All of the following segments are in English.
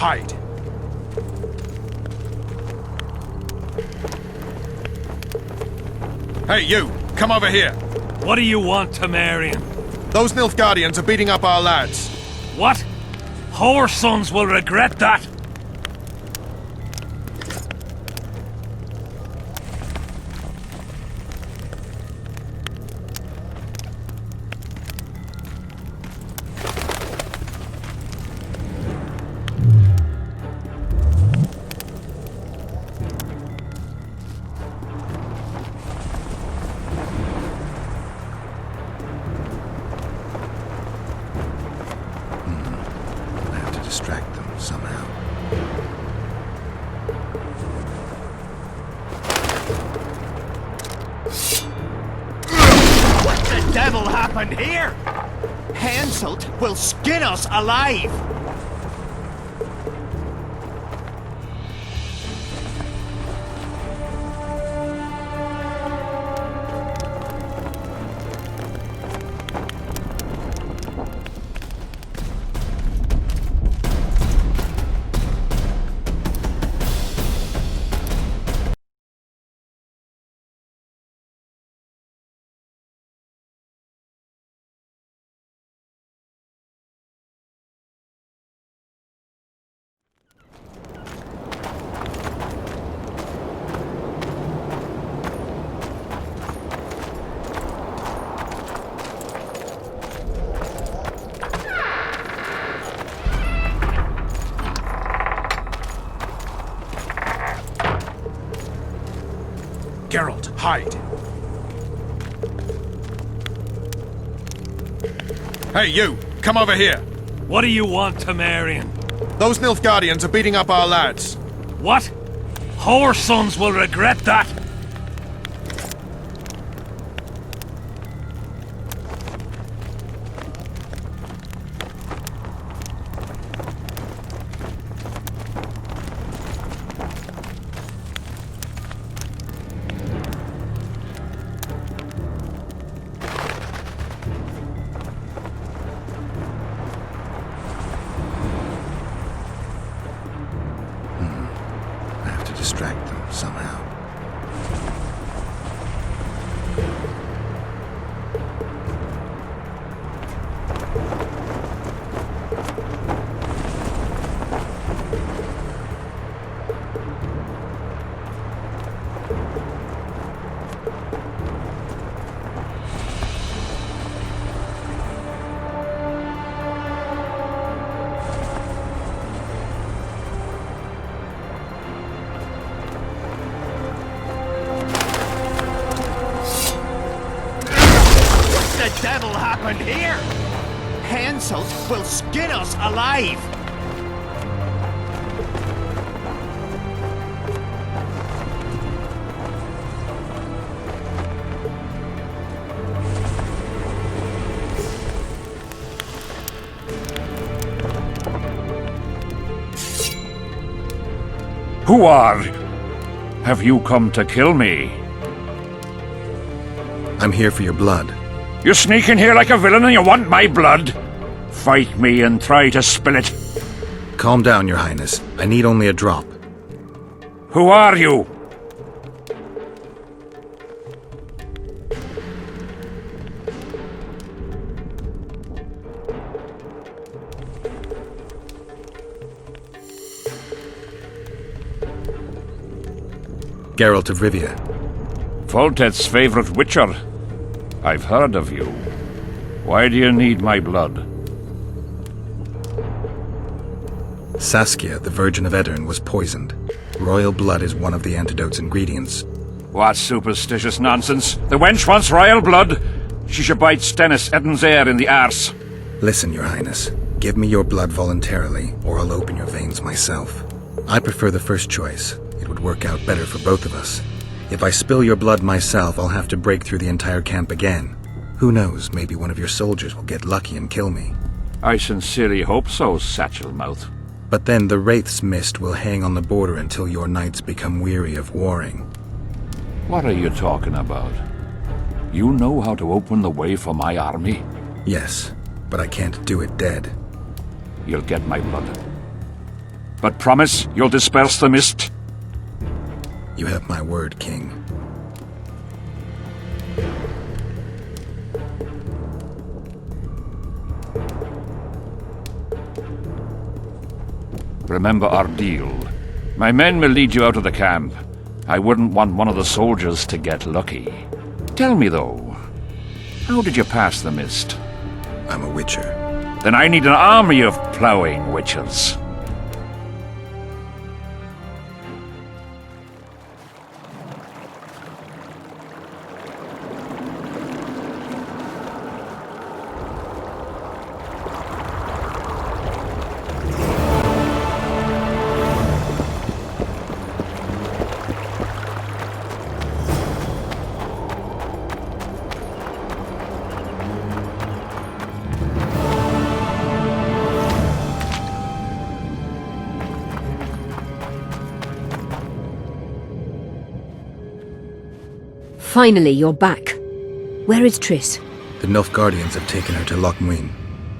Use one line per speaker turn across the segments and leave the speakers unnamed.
hide. Hey, you! Come over here!
What do you want, Temerian?
Those Nilfgaardians are beating up our lads.
What? Our sons will regret that.
Distract them somehow.
What the devil happened here? Henselt will skin us alive!
Geralt, hide. Hey, you! Come over here!
What do you want, Temerian?
Those Nilfgaardians are beating up our lads.
What? Our sons will regret that.
Distract them somehow.
The devil happened here? Henselt will skin us alive!
Who are? Have you come to kill me?
I'm here for your blood.
You sneak in here like a villain and you want my blood? Fight me and try to spill it.
Calm down, Your Highness. I need only a drop.
Who are you?
Geralt of Rivia.
Foltest's favorite witcher. I've heard of you. Why do you need my blood?
Saskia, the Virgin of Aedirn, was poisoned. Royal blood is one of the antidote's ingredients.
What superstitious nonsense! The wench wants royal blood! She should bite Stennis Eddin's heir in the arse.
Listen, Your Highness. Give me your blood voluntarily, or I'll open your veins myself. I prefer the first choice. It would work out better for both of us. If I spill your blood myself, I'll have to break through the entire camp again. Who knows, maybe one of your soldiers will get lucky and kill me.
I sincerely hope so, Satchelmouth.
But then the Wraith's mist will hang on the border until your knights become weary of warring.
What are you talking about? You know how to open the way for my army?
Yes, but I can't do it dead.
You'll get my blood. But promise you'll disperse the mist?
You have my word, King.
Remember our deal. My men will lead you out of the camp. I wouldn't want one of the soldiers to get lucky. Tell me, though, how did you pass the mist?
I'm a witcher.
Then I need an army of ploughing witchers.
Finally, you're back. Where is Triss?
The Nilfgaardians have taken her to Loch Muin.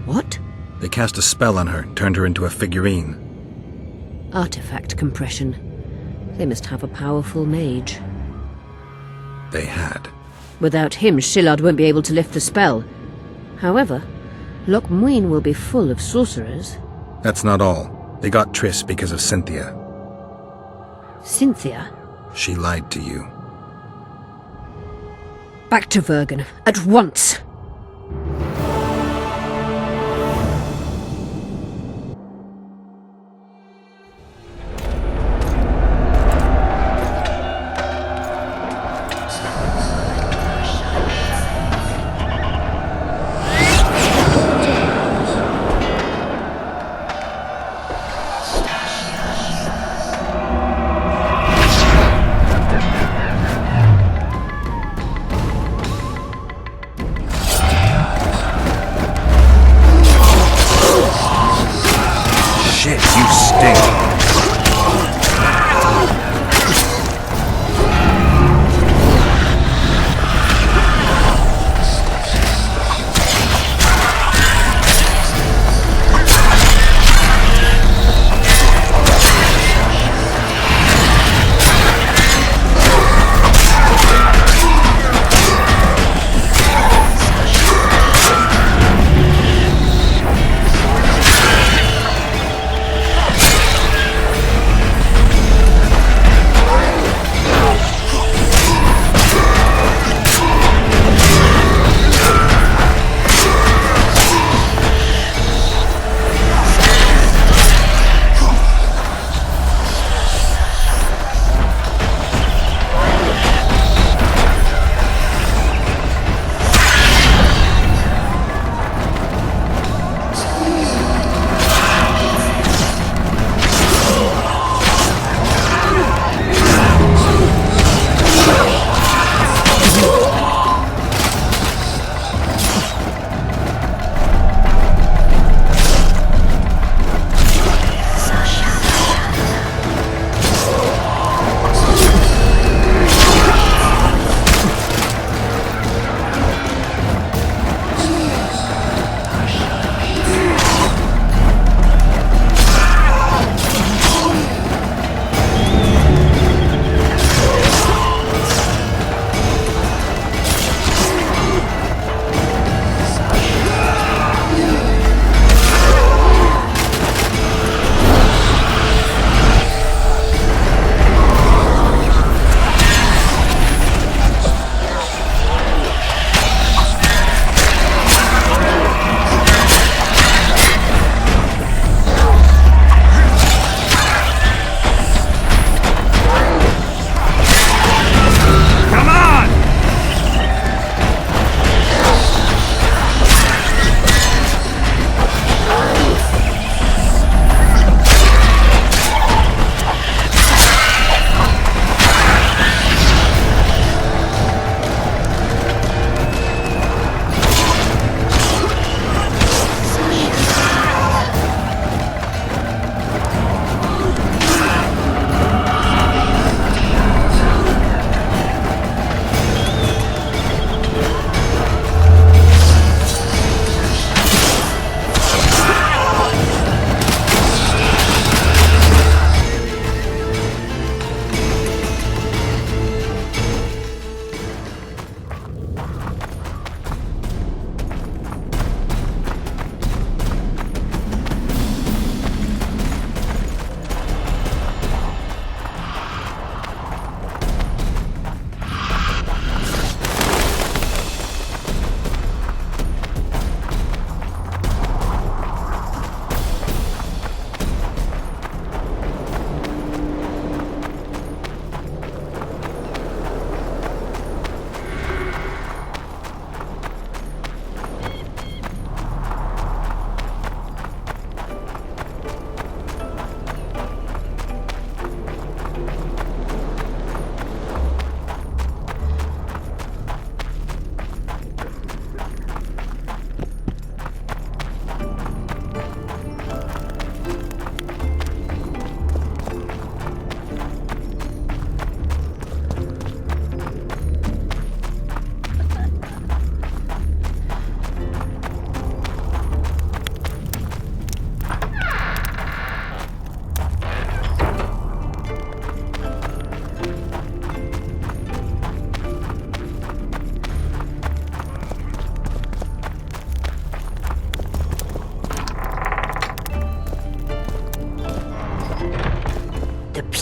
What?
They cast a spell on her, turned her into a figurine.
Artifact compression. They must have a powerful mage.
They had.
Without him, Shillard won't be able to lift the spell. However, Loch Muin will be full of sorcerers.
That's not all. They got Triss because of Cynthia.
Cynthia?
She lied to you.
Back to Vergen, at once!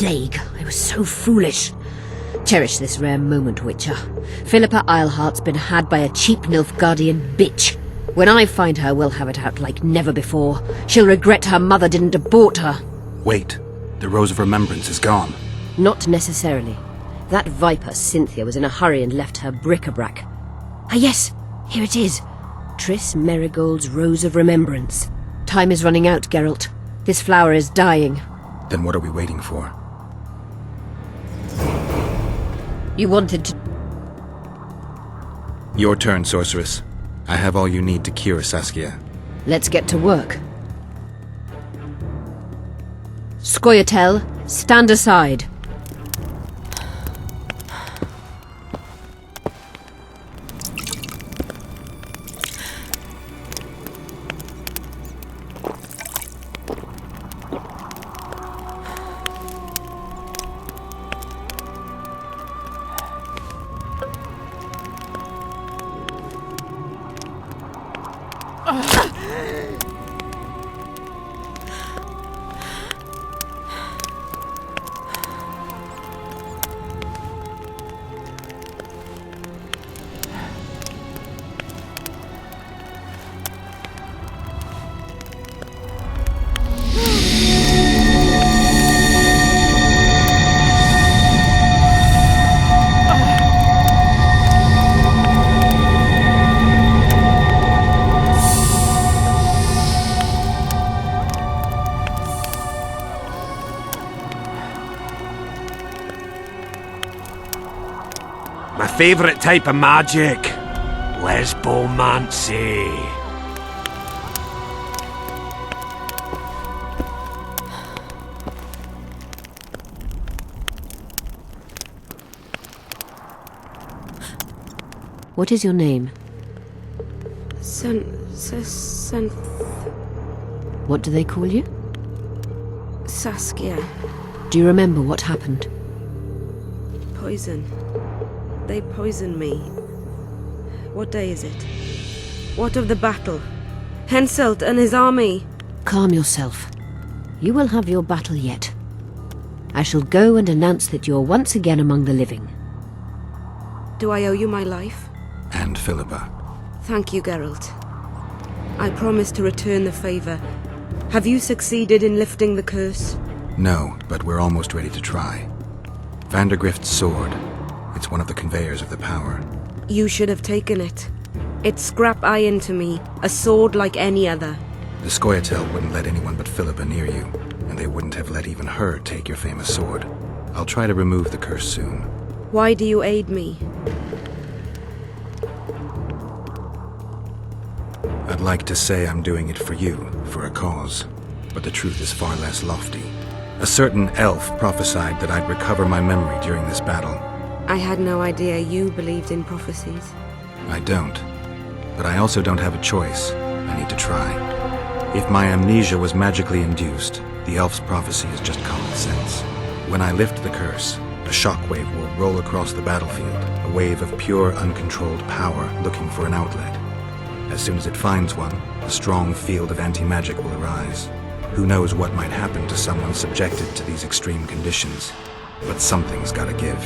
plague. I was so foolish. Cherish this rare moment, Witcher. Philippa Eilhart's been had by a cheap Nilfgaardian bitch. When I find her, we'll have it out like never before. She'll regret her mother didn't abort her.
Wait. The Rose of Remembrance is gone.
Not necessarily. That viper, Cynthia, was in a hurry and left her bric-a-brac. Ah yes, here it is. Triss Merigold's Rose of Remembrance. Time is running out, Geralt. This flower is dying.
Then what are we waiting for?
You wanted to...
Your turn, sorceress. I have all you need to cure Saskia.
Let's get to work. Scoia'tael, stand aside.
My favourite type of magic. Lesbomancy.
What is your name? What do they call you?
Saskia.
Do you remember what happened?
Poison. They poisoned me. What day is it? What of the battle? Henselt and his army.
Calm yourself. You will have your battle yet. I shall go and announce that you're once again among the living.
Do I owe you my life?
And Philippa.
Thank you, Geralt. I promise to return the favor. Have you succeeded in lifting the curse?
No, but we're almost ready to try. Vandergrift's sword. It's one of the conveyors of the power.
You should have taken it. It's scrap iron to me, a sword like any other.
The Scoia'tael wouldn't let anyone but Philippa near you, and they wouldn't have let even her take your famous sword. I'll try to remove the curse soon.
Why do you aid me?
I'd like to say I'm doing it for you, for a cause, but the truth is far less lofty. A certain elf prophesied that I'd recover my memory during this battle.
I had no idea you believed in prophecies.
I don't. But I also don't have a choice. I need to try. If my amnesia was magically induced, the elf's prophecy is just common sense. When I lift the curse, a shockwave will roll across the battlefield, a wave of pure, uncontrolled power looking for an outlet. As soon as it finds one, a strong field of anti-magic will arise. Who knows what might happen to someone subjected to these extreme conditions. But something's gotta give.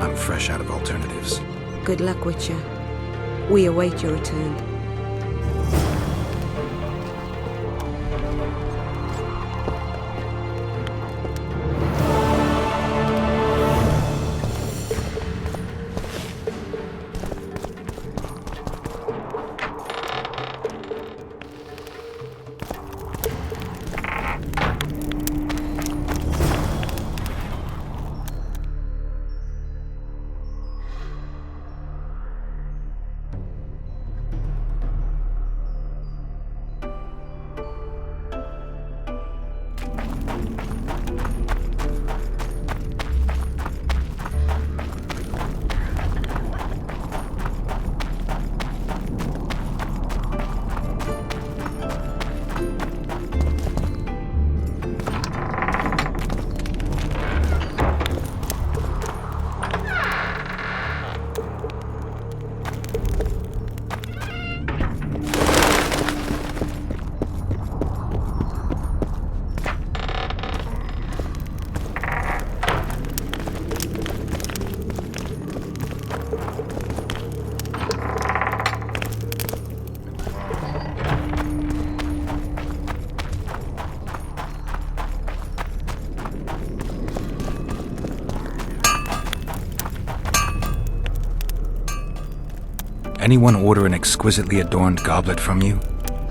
I'm fresh out of alternatives.
Good luck, Witcher. We await your return.
anyone order an exquisitely adorned goblet from you?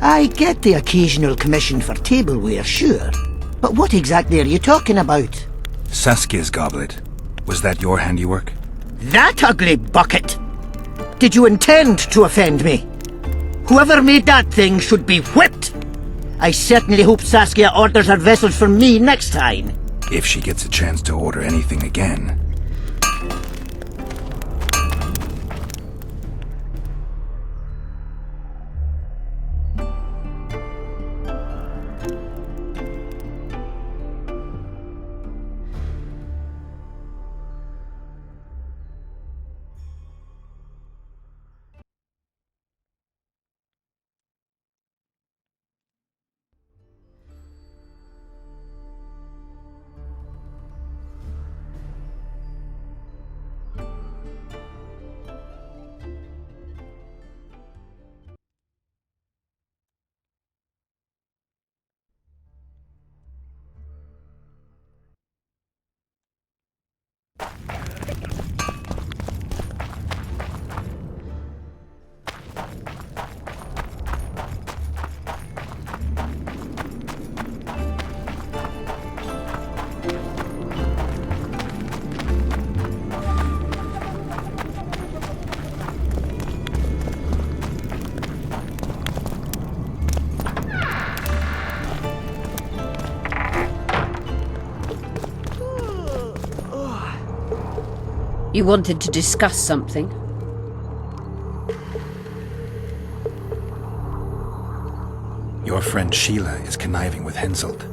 I get the occasional commission for tableware, sure. But what exactly are you talking about?
Saskia's goblet. Was that your handiwork?
That ugly bucket! Did you intend to offend me? Whoever made that thing should be whipped! I certainly hope Saskia orders her vessels from me next time.
If she gets a chance to order anything again.
You wanted to discuss something?
Your friend Sheila is conniving with Henselt.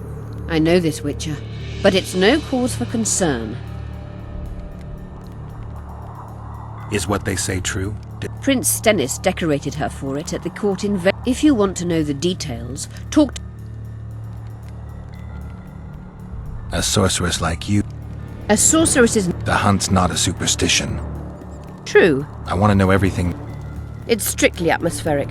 I know this, Witcher, but it's no cause for concern.
Is what they say true?
Prince Stennis decorated her for it at the court in If you want to know the details, talk to...
A sorceress like you.
A sorceress is...
The hunt's not a superstition.
True.
I want to know everything.
It's strictly atmospheric.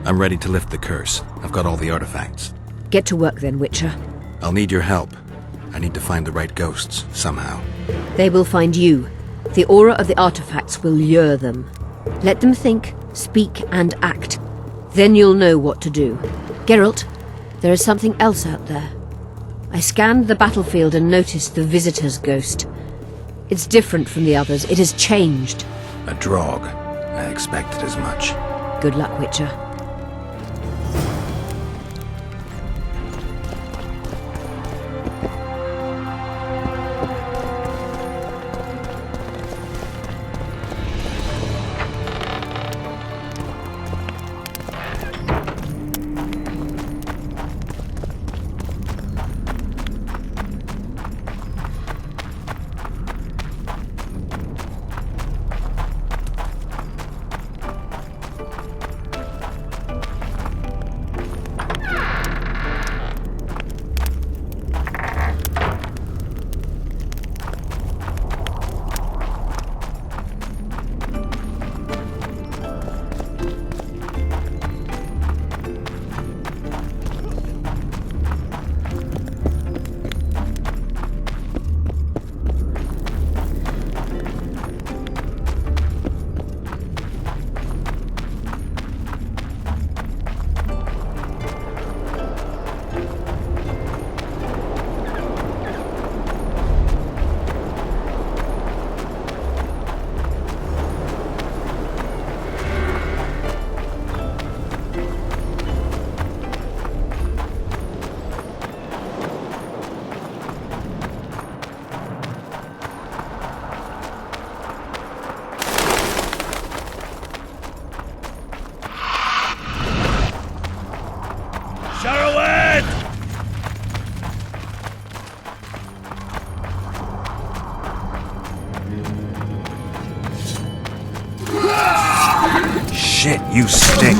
I'm ready to lift the curse. I've got all the artifacts.
Get to work then, Witcher.
I'll need your help. I need to find the right ghosts, somehow.
They will find you. The aura of the artifacts will lure them. Let them think, speak, and act. Then you'll know what to do. Geralt, there is something else out there. I scanned the battlefield and noticed the Visitor's ghost. It's different from the others. It has changed.
A drog. I expected as much.
Good luck, Witcher.
Shit, you stink.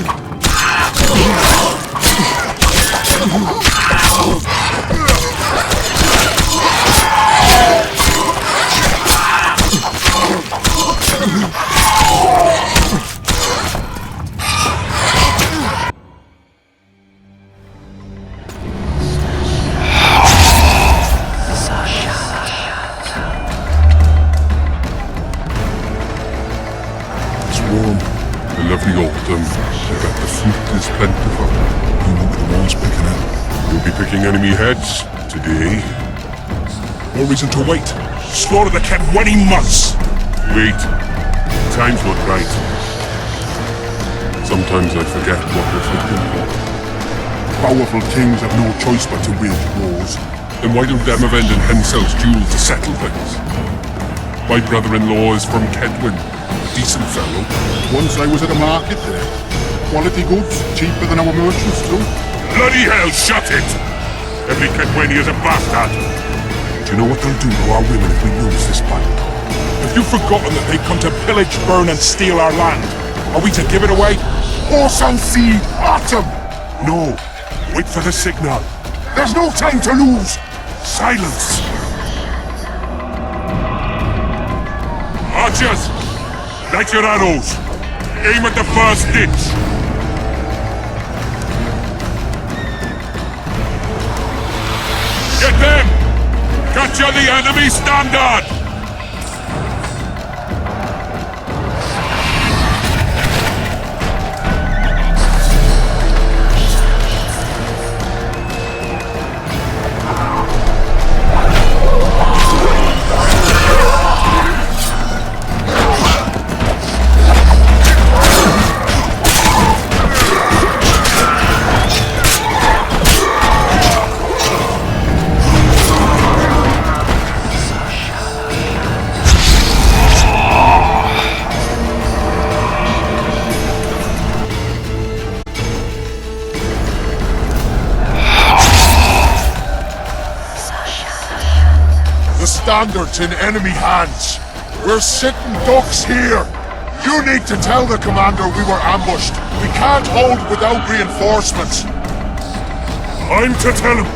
the autumn, I bet the fruit is plentiful.
You won't be the ones picking it.
You'll be picking enemy heads today.
No reason to wait. Slaughter the Kedwenny months!
Wait. Time's not right. Sometimes I forget what we're fighting for.
Powerful kings have no choice but to wage wars.
Then why don't Demavend and Hensel's duel to settle things? My brother-in-law is from Kedwin. Decent fellow.
Once I was at a market there. Quality goods, cheaper than our merchants too.
Bloody hell, shut it! Every Kedwenny is a bastard!
Do you know what they'll do to our women if we lose this battle? Have you forgotten that they come to pillage, burn and steal our land? Are we to give it away? Horse and seed, autumn! No, wait for the signal. There's no time to lose! Silence!
Archers! Light your arrows! Aim at the first ditch! Get them! Capture the enemy standard!
The standard's in enemy hands. We're sitting ducks here. You need to tell the commander we were ambushed. We can't hold without reinforcements.
I'm to tell him!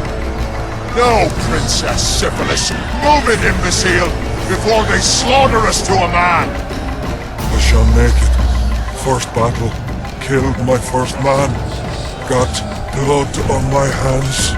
No, Princess Syphilis. Move it, imbecile, before they slaughter us to a man.
I shall make it. First battle. Killed my first man. Got blood on my hands.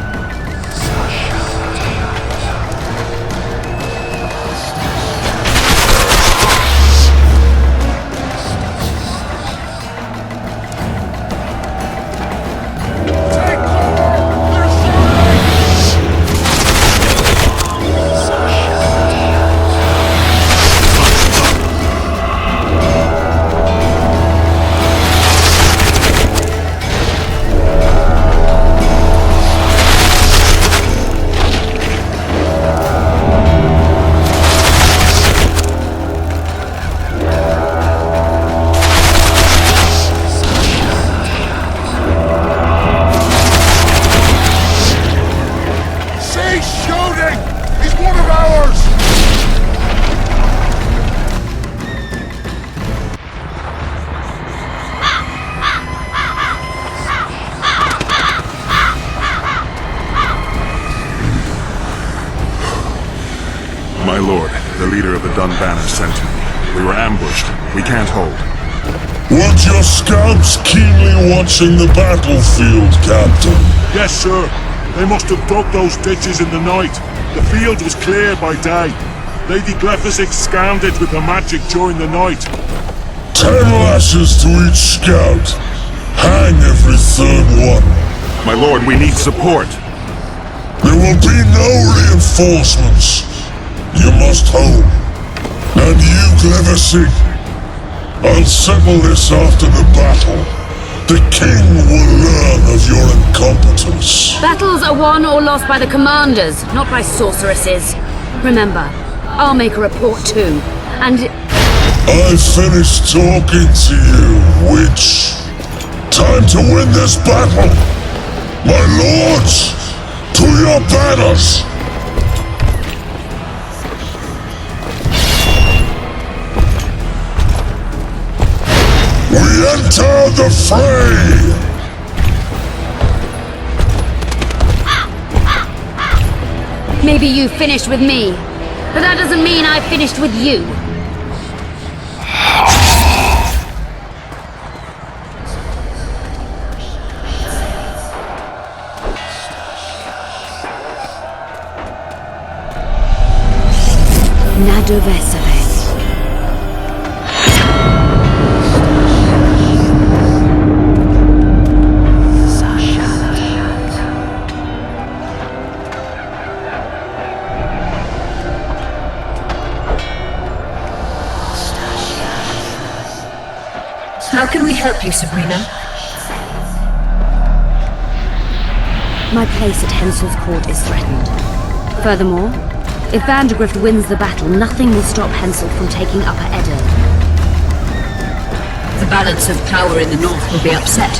My lord, the leader of the Dunbanner sent me. We were ambushed. We can't hold.
Weren't your scouts keenly watching the battlefield, Captain?
Yes, sir. They must have dug those ditches in the night. The field was clear by day. Lady Glephisic scanned it with her magic during the night.
10 lashes to each scout. Hang every third one.
My lord, we need support.
There will be no reinforcements. You must hold. And you, Glephisic, I'll settle this after the battle. The king will learn of your incompetence.
Battles are won or lost by the commanders, not by sorceresses. Remember, I'll make a report too, and...
I've finished talking to you, witch. Time to win this battle. My lords, to your banners! We enter the fray!
Maybe you finished with me, but that doesn't mean I finished with you.
Nadovesare. How can we help you, Sabrina?
My place at Hensel's court is threatened. Furthermore, if Vandergrift wins the battle, nothing will stop Hensel from taking Upper Edda.
The balance of power in the north will be upset.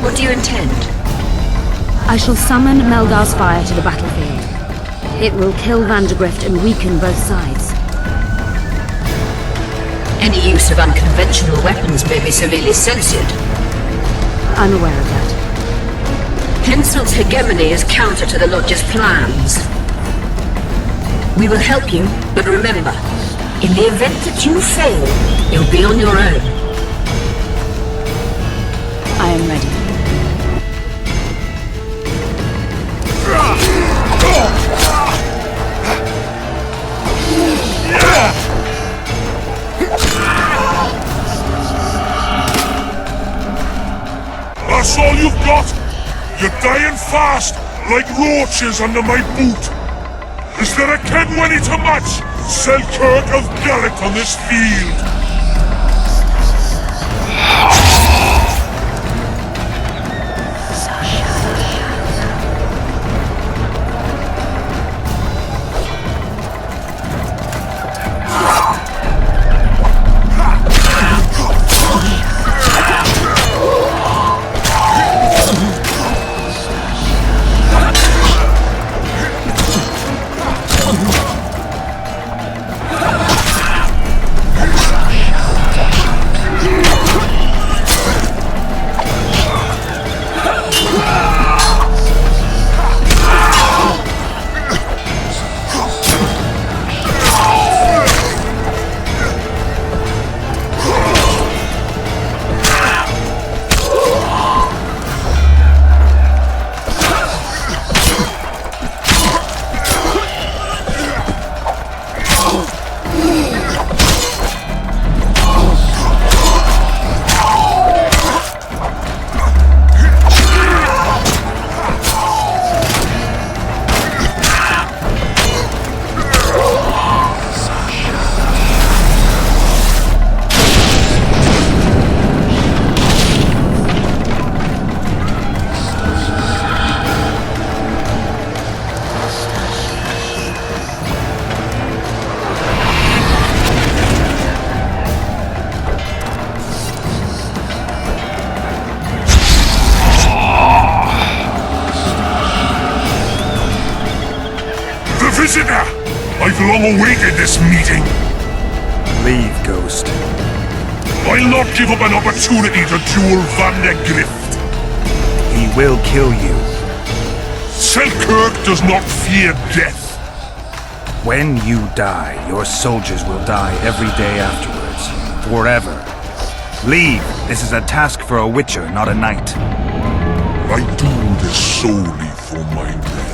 What do you intend?
I shall summon Melgar's fire to the battlefield. It will kill Vandergrift and weaken both sides.
Any use of unconventional weapons may be severely censored.
I'm aware of that.
Hensel's hegemony is counter to the Lodge's plans. We will help you, but remember, in the event that you fail, you'll be on your own.
I am ready.
That's all you've got? You're dying fast, like roaches under my boot. Is there a Kenwenny to match Selkirk of Gallic on this field? Prisoner! I've long awaited this meeting.
Leave, Ghost.
I'll not give up an opportunity to duel Vandergrift.
He will kill you.
Selkirk does not fear death.
When you die, your soldiers will die every day afterwards. Forever. Leave. This is a task for a witcher, not a knight.
I do this solely for my men.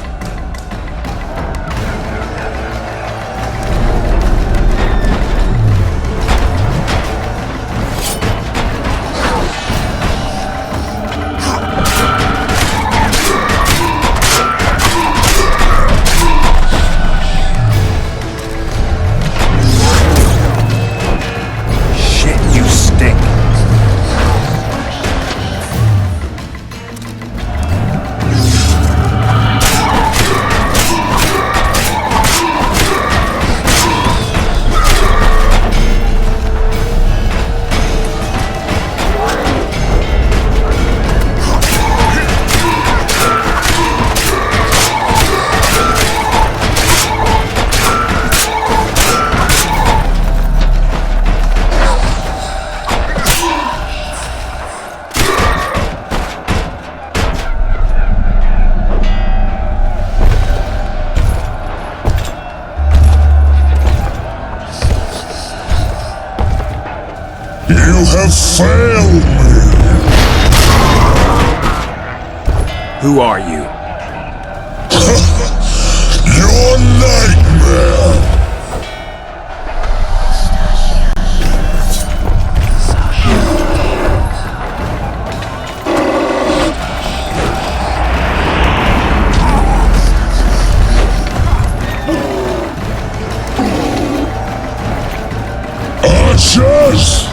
You have failed me!
Who are you?
Your nightmare! Archers!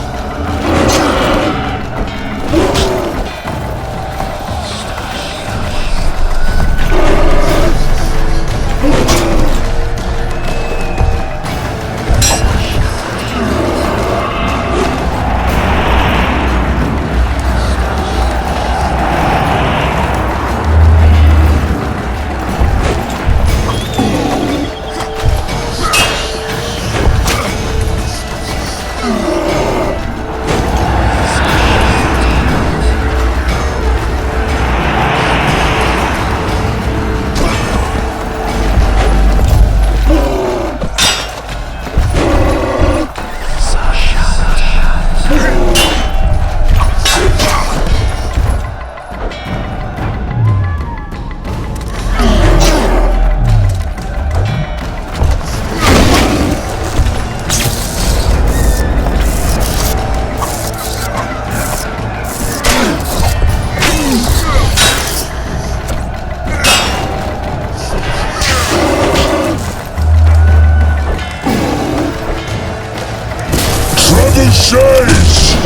shades!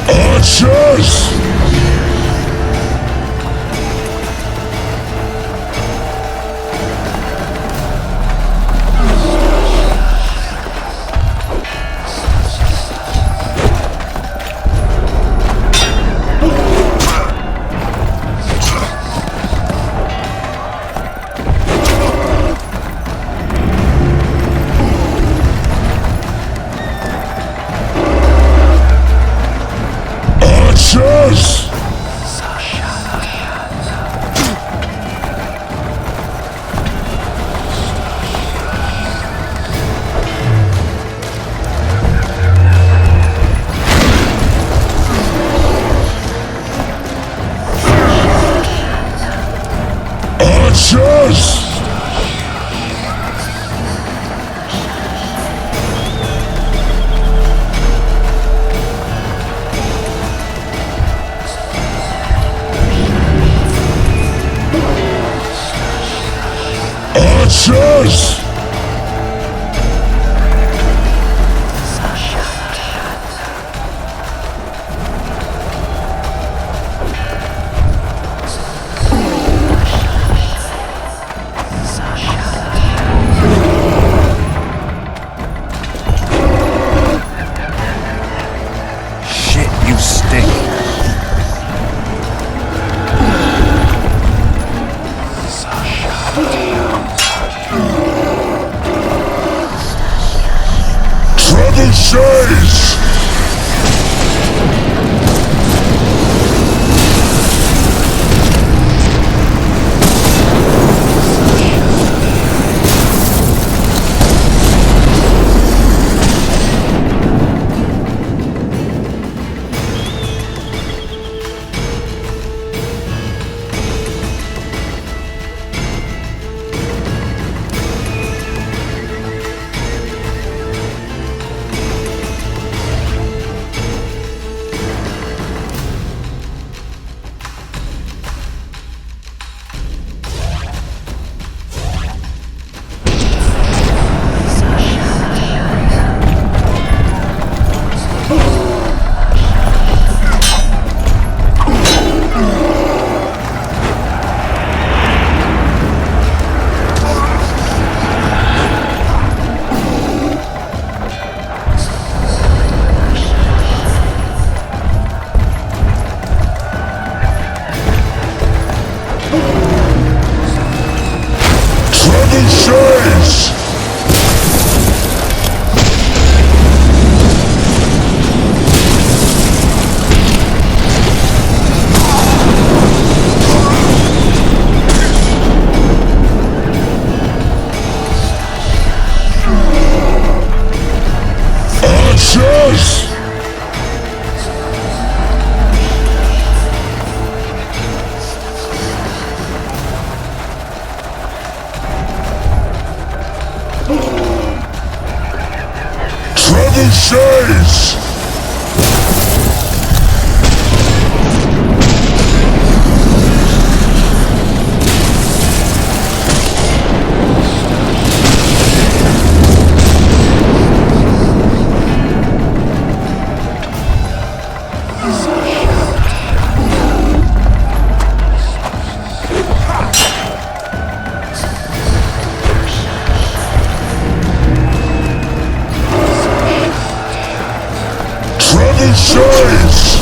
Archers! Archers! Archers! Archers!
Shit, you stink.
Trouble shades! Trouble shades! Archers! Trouble shades! Trouble shades!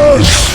Archers!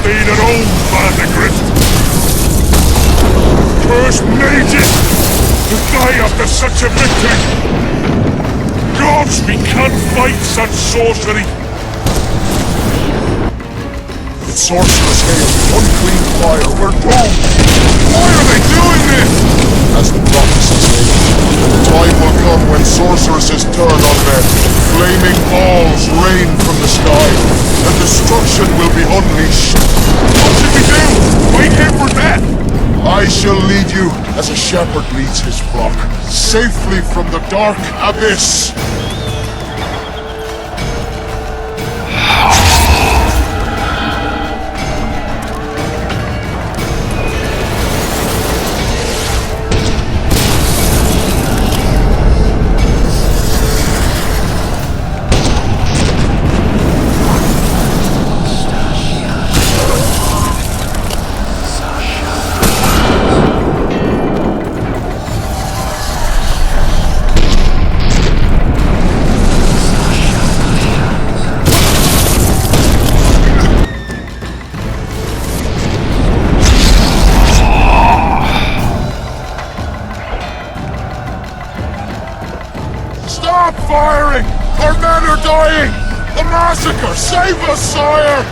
stayed at home, Vandergrift. Cursed mages! To die after such a victory! Gods, we can't fight such sorcery!
Sorcerer's hail, unclean fire, we're doomed!
Why are they doing this?
As the prophecy says, the time will come when sorceresses turn on men. Flaming balls rain from the sky. and destruction will be unleashed. What should we do? Wait here for death? I shall lead you as a shepherd leads his flock, safely from the dark abyss. Stop firing! Our men are dying! The massacre! Save us, sire!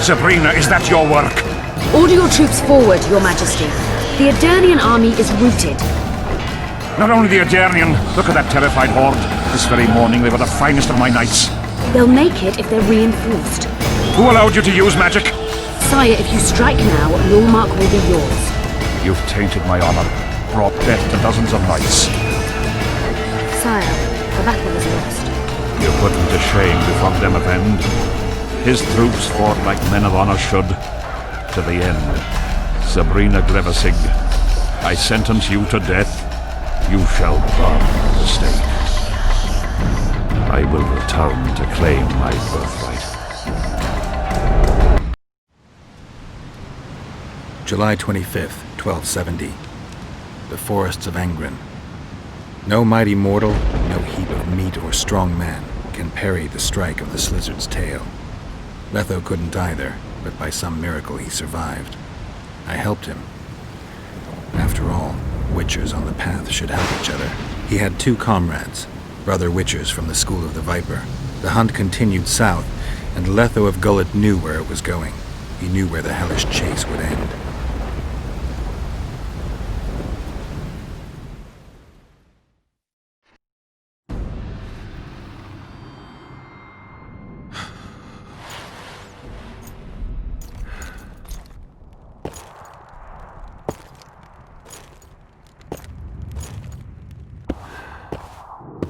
Sabrina, is that your work?
Order your troops forward, Your Majesty. The Adernian army is routed.
Not only the Adernian, look at that terrified horde. This very morning they were the finest of my knights.
They'll make it if they're reinforced.
Who allowed you to use magic?
Sire, if you strike now, Lormark will be yours.
You've tainted my honor, brought death to dozens of knights.
Sire, the battle is lost.
You put him to shame before Demavend. His troops fought like men of honor should. To the end. Sabrina Glevasig, I sentence you to death. You shall burn at the stake. I will return to claim my birthright.
July 25th, 1270. The forests of Angren. No mighty mortal, no heap of meat or strong man can parry the strike of the Slizzard's tail. Letho couldn't either, but by some miracle he survived. I helped him. After all, Witchers on the path should help each other. He had two comrades, brother Witchers from the School of the Viper. The hunt continued south, and Letho of Gullet knew where it was going. He knew where the hellish chase would end.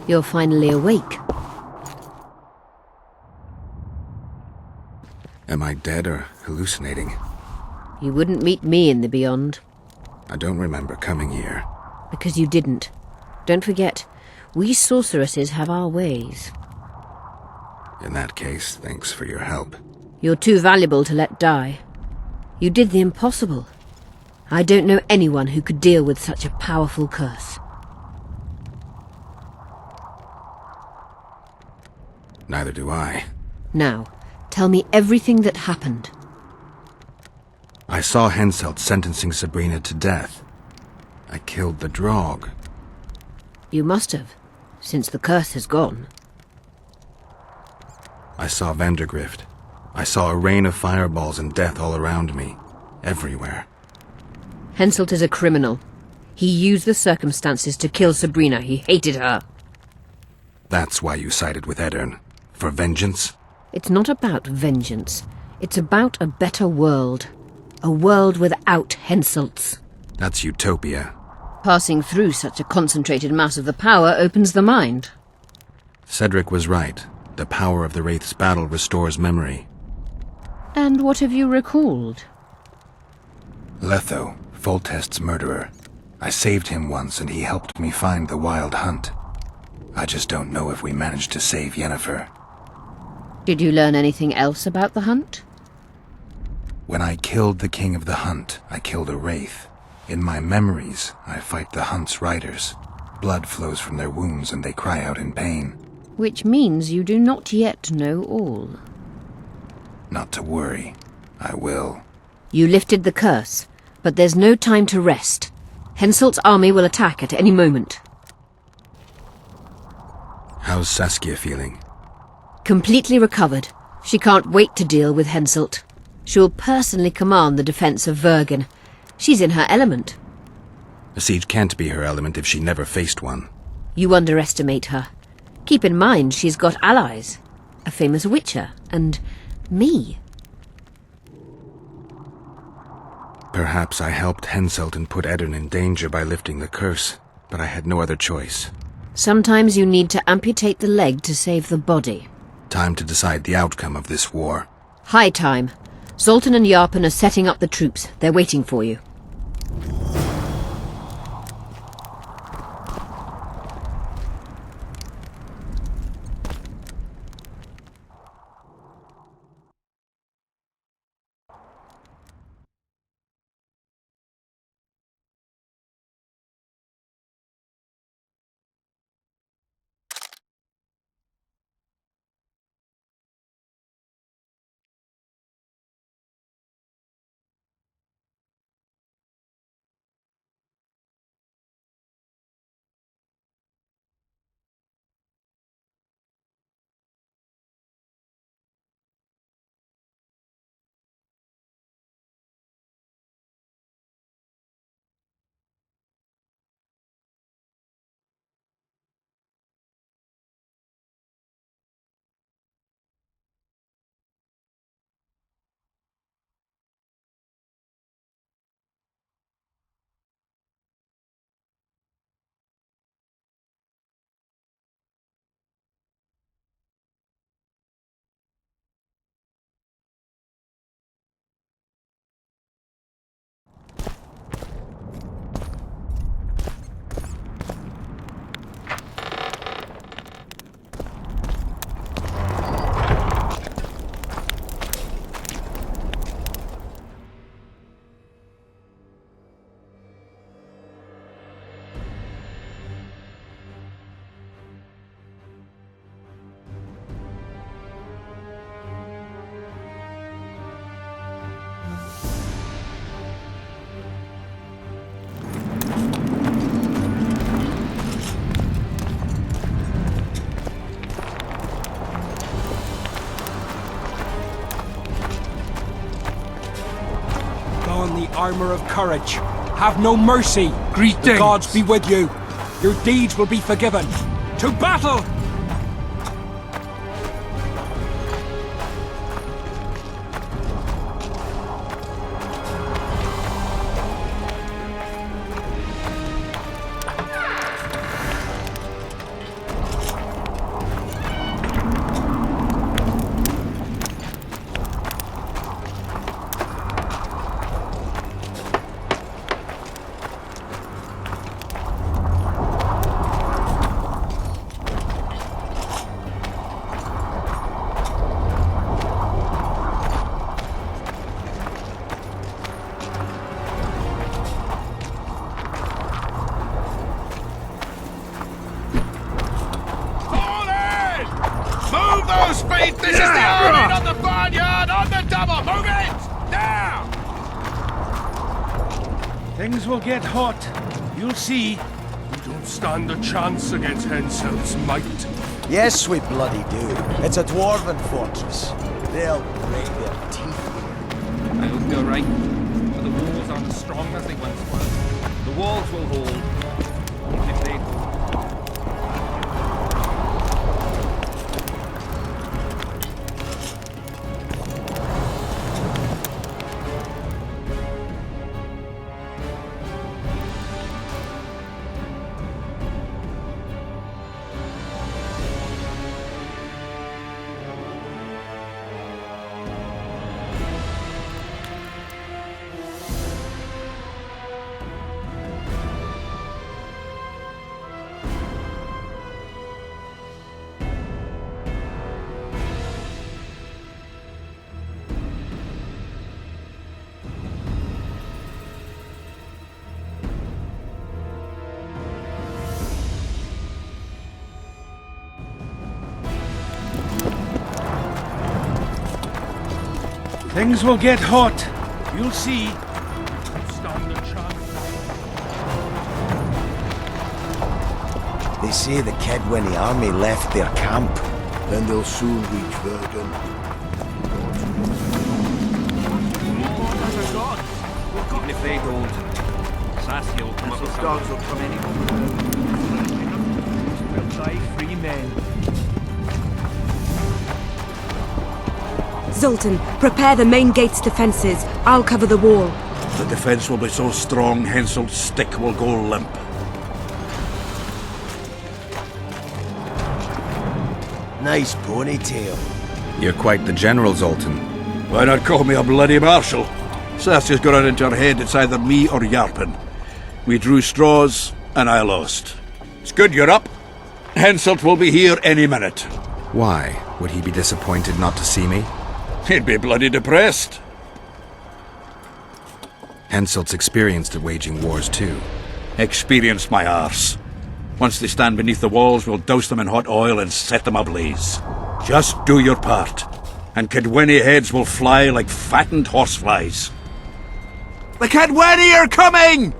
You're finally awake.
Am I dead or hallucinating?
You wouldn't meet me in the Beyond.
I don't remember coming here.
Because you didn't. Don't forget, we sorceresses have our ways.
In that case, thanks for your help.
You're too valuable to let die. You did the impossible. I don't know anyone who could deal with such a powerful curse.
Neither do I.
Now, tell me everything that happened.
I saw Henselt sentencing Sabrina to death. I killed the Draug.
You must have, since the curse has gone.
I saw Vandergrift. I saw a rain of fireballs and death all around me. Everywhere.
Henselt is a criminal. He used the circumstances to kill Sabrina. He hated her.
That's why you sided with Aedirn. For vengeance?
It's not about vengeance. It's about a better world. A world without Henselts.
That's utopia.
Passing through such a concentrated mass of the power opens the mind.
Cedric was right. The power of the Wraith's battle restores memory.
And what have you recalled?
Letho, Foltest's murderer. I saved him once and he helped me find the Wild Hunt. I just don't know if we managed to save Yennefer.
Did you learn anything else about the hunt?
When I killed the King of the Hunt, I killed a Wraith. In my memories, I fight the Hunt's riders. Blood flows from their wounds and they cry out in pain.
Which means you do not yet know all.
Not to worry. I will.
You lifted the curse, but there's no time to rest. Henselt's army will attack at any moment.
How's Saskia feeling?
Completely recovered. She can't wait to deal with Henselt. She'll personally command the defense of Vergen. She's in her element.
A siege can't be her element if she never faced one.
You underestimate her. Keep in mind she's got allies. A famous witcher, and Me?
Perhaps I helped Henselt and put Eddern in danger by lifting the curse, but I had no other choice.
Sometimes you need to amputate the leg to save the body.
Time to decide the outcome of this war.
High time. Zoltan and Yarpen are setting up the troops. They're waiting for you.
The armor of courage. Have no mercy.
Greetings.
The gods be with you. Your deeds will be forgiven. To battle!
This is the army on the barnyard! On the double! Move it! Now!
Things will get hot. You'll see.
We don't stand a chance against Henselt's might.
Yes, we bloody do. It's a dwarven fortress. They'll break their teeth.
I hope you're right. But the walls aren't as strong as they once were. The walls will hold. Even if they hold.
Things will get hot. You'll see.
Stand a chance.
They say the Kedwini army left their camp. Then they'll soon reach Vergen.
Even if they don't, Saskia will come up with dogs will come anyway. We'll die free men.
Zoltan, prepare the main gate's defenses. I'll cover the wall.
The defense will be so strong, Henselt's stick will go limp.
Nice ponytail.
You're quite the general, Zoltan.
Why not call me a bloody marshal? Saskia's got it into her head it's either me or Yarpen. We drew straws, and I lost. It's good you're up. Henselt will be here any minute.
Why? Would he be disappointed not to see me?
He'd be bloody depressed.
Henselt's experienced at waging wars too.
Experienced my arse. Once they stand beneath the walls, we'll douse them in hot oil and set them ablaze. Just do your part, and Cadwenny heads will fly like fattened horseflies. The Cadwenny are coming!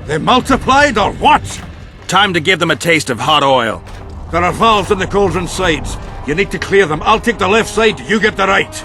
They multiplied or what?
Time to give them a taste of hot oil.
There are valves in the cauldron sides. You need to clear them. I'll take the left side, you get the right.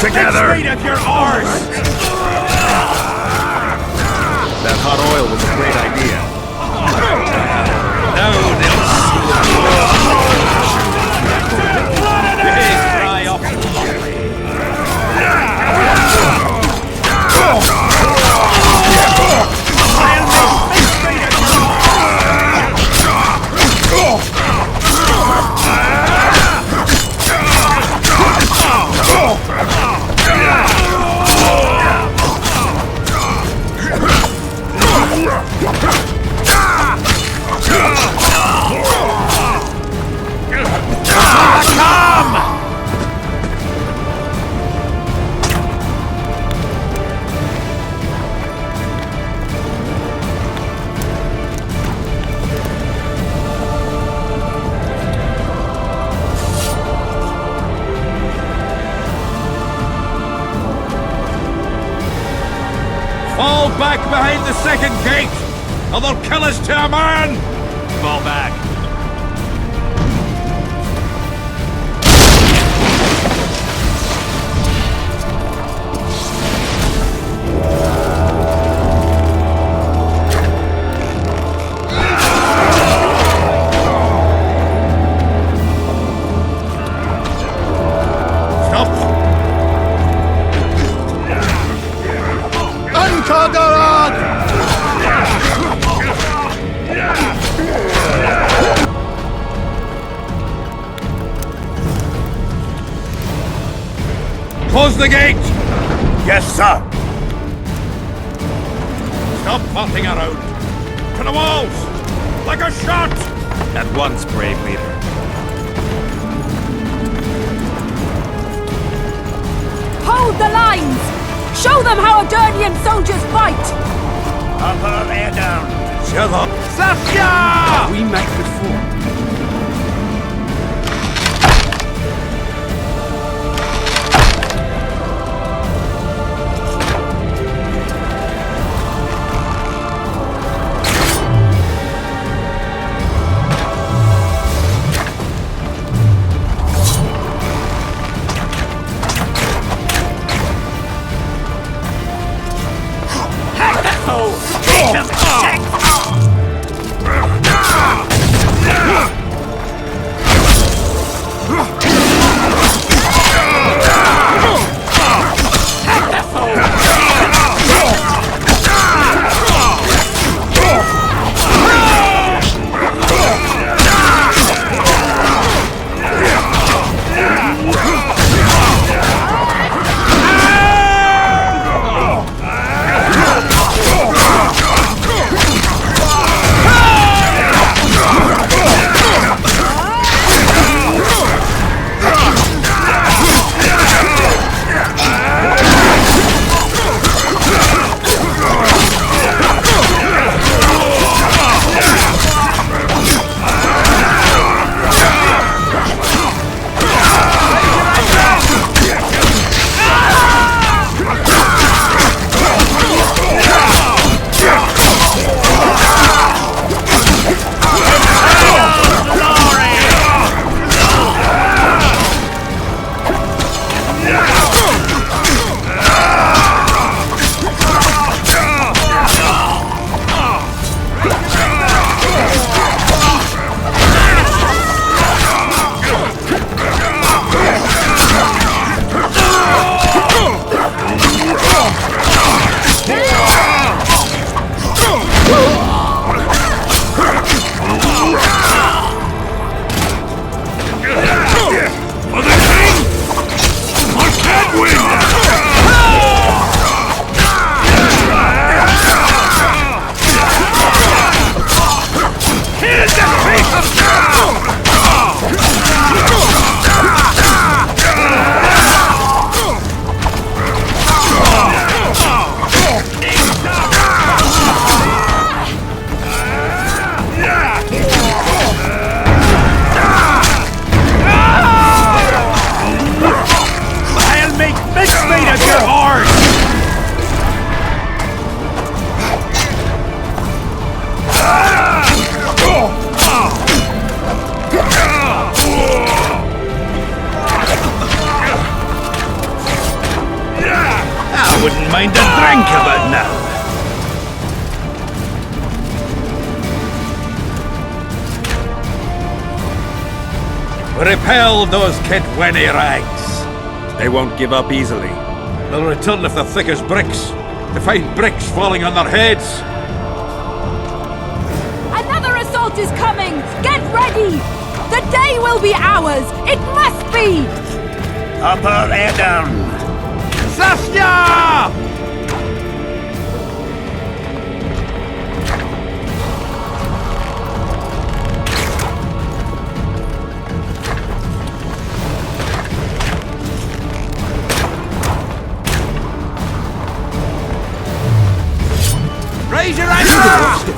Together!
If you're ours!
That hot oil was a great idea.
Now they'll dry up.
Fall back behind the second gate, or they'll kill us to a man!
Fall back.
Close the gate!
Yes, sir.
Stop farting around! To the walls! Like a shot!
At once, brave leader.
Hold the lines! Show them how Adernian soldiers fight!
I'll put her hair down. other.
Saskia! We met before.
Wouldn't mind a drink of it now. Repel those Kidwenny rags. They won't give up easily. They'll return if they're thick as bricks, to find bricks falling on their heads.
Another assault is coming! Get ready! The day will be ours! It must be!
Upper Edern!
Saskia!
Raise your anchor!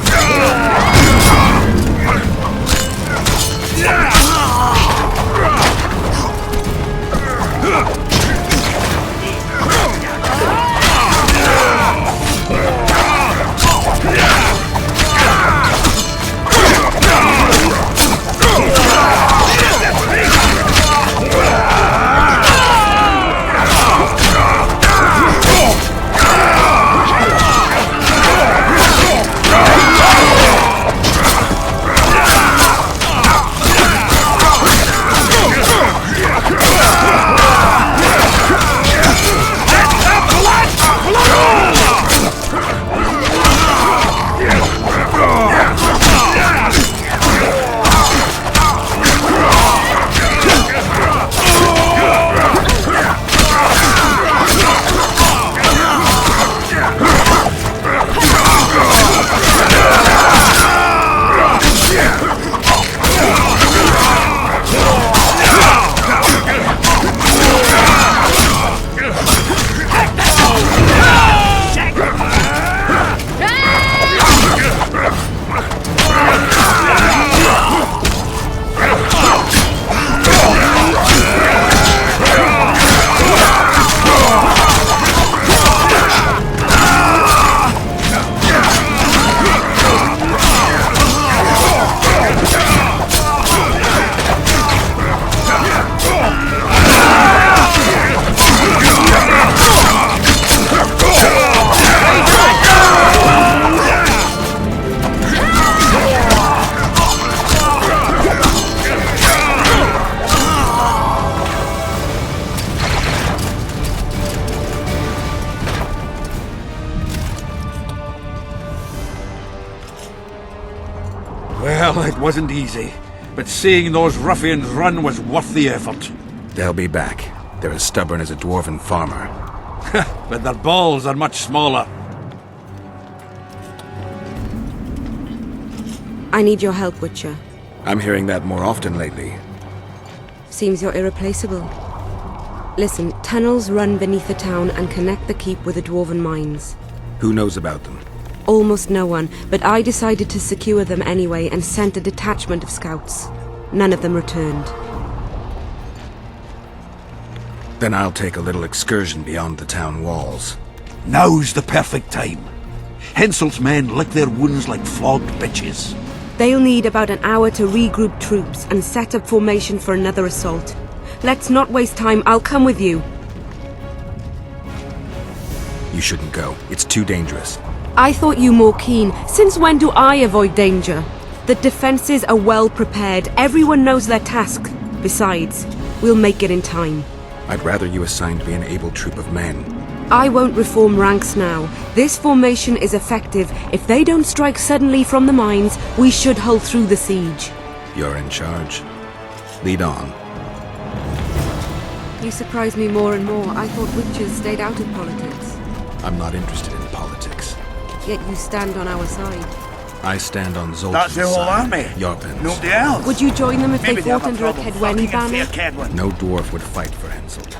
Well, it wasn't easy, but seeing those ruffians run was worth the effort.
They'll be back. They're as stubborn as a dwarven farmer.
But their balls are much smaller.
I need your help, Witcher.
I'm hearing that more often lately.
Seems you're irreplaceable. Listen, tunnels run beneath the town and connect the keep with the dwarven mines.
Who knows about them?
Almost no one, but I decided to secure them anyway and sent a detachment of scouts. None of them returned.
Then I'll take a little excursion beyond the town walls.
Now's the perfect time. Henselt's men lick their wounds like flogged bitches.
They'll need about an hour to regroup troops and set up formation for another assault. Let's not waste time. I'll come with you.
You shouldn't go. It's too dangerous.
I thought you more keen. Since when do I avoid danger? The defenses are well prepared. Everyone knows their task. Besides, we'll make it in time.
I'd rather you assigned me an able troop of men.
I won't reform ranks now. This formation is effective. If they don't strike suddenly from the mines, we should hold through the siege.
You're in charge. Lead on.
You surprise me more and more. I thought witches stayed out of politics.
I'm not interested in politics.
Yet you stand on our side.
I stand on Zoltan's
That's the whole
side.
army.
Jorpin's.
Nobody else.
Would you join them if
Maybe
they fought
have a
under a
problem
Kedweni
fucking
banner?
a fair Kedwen.
No dwarf would fight for Henselt.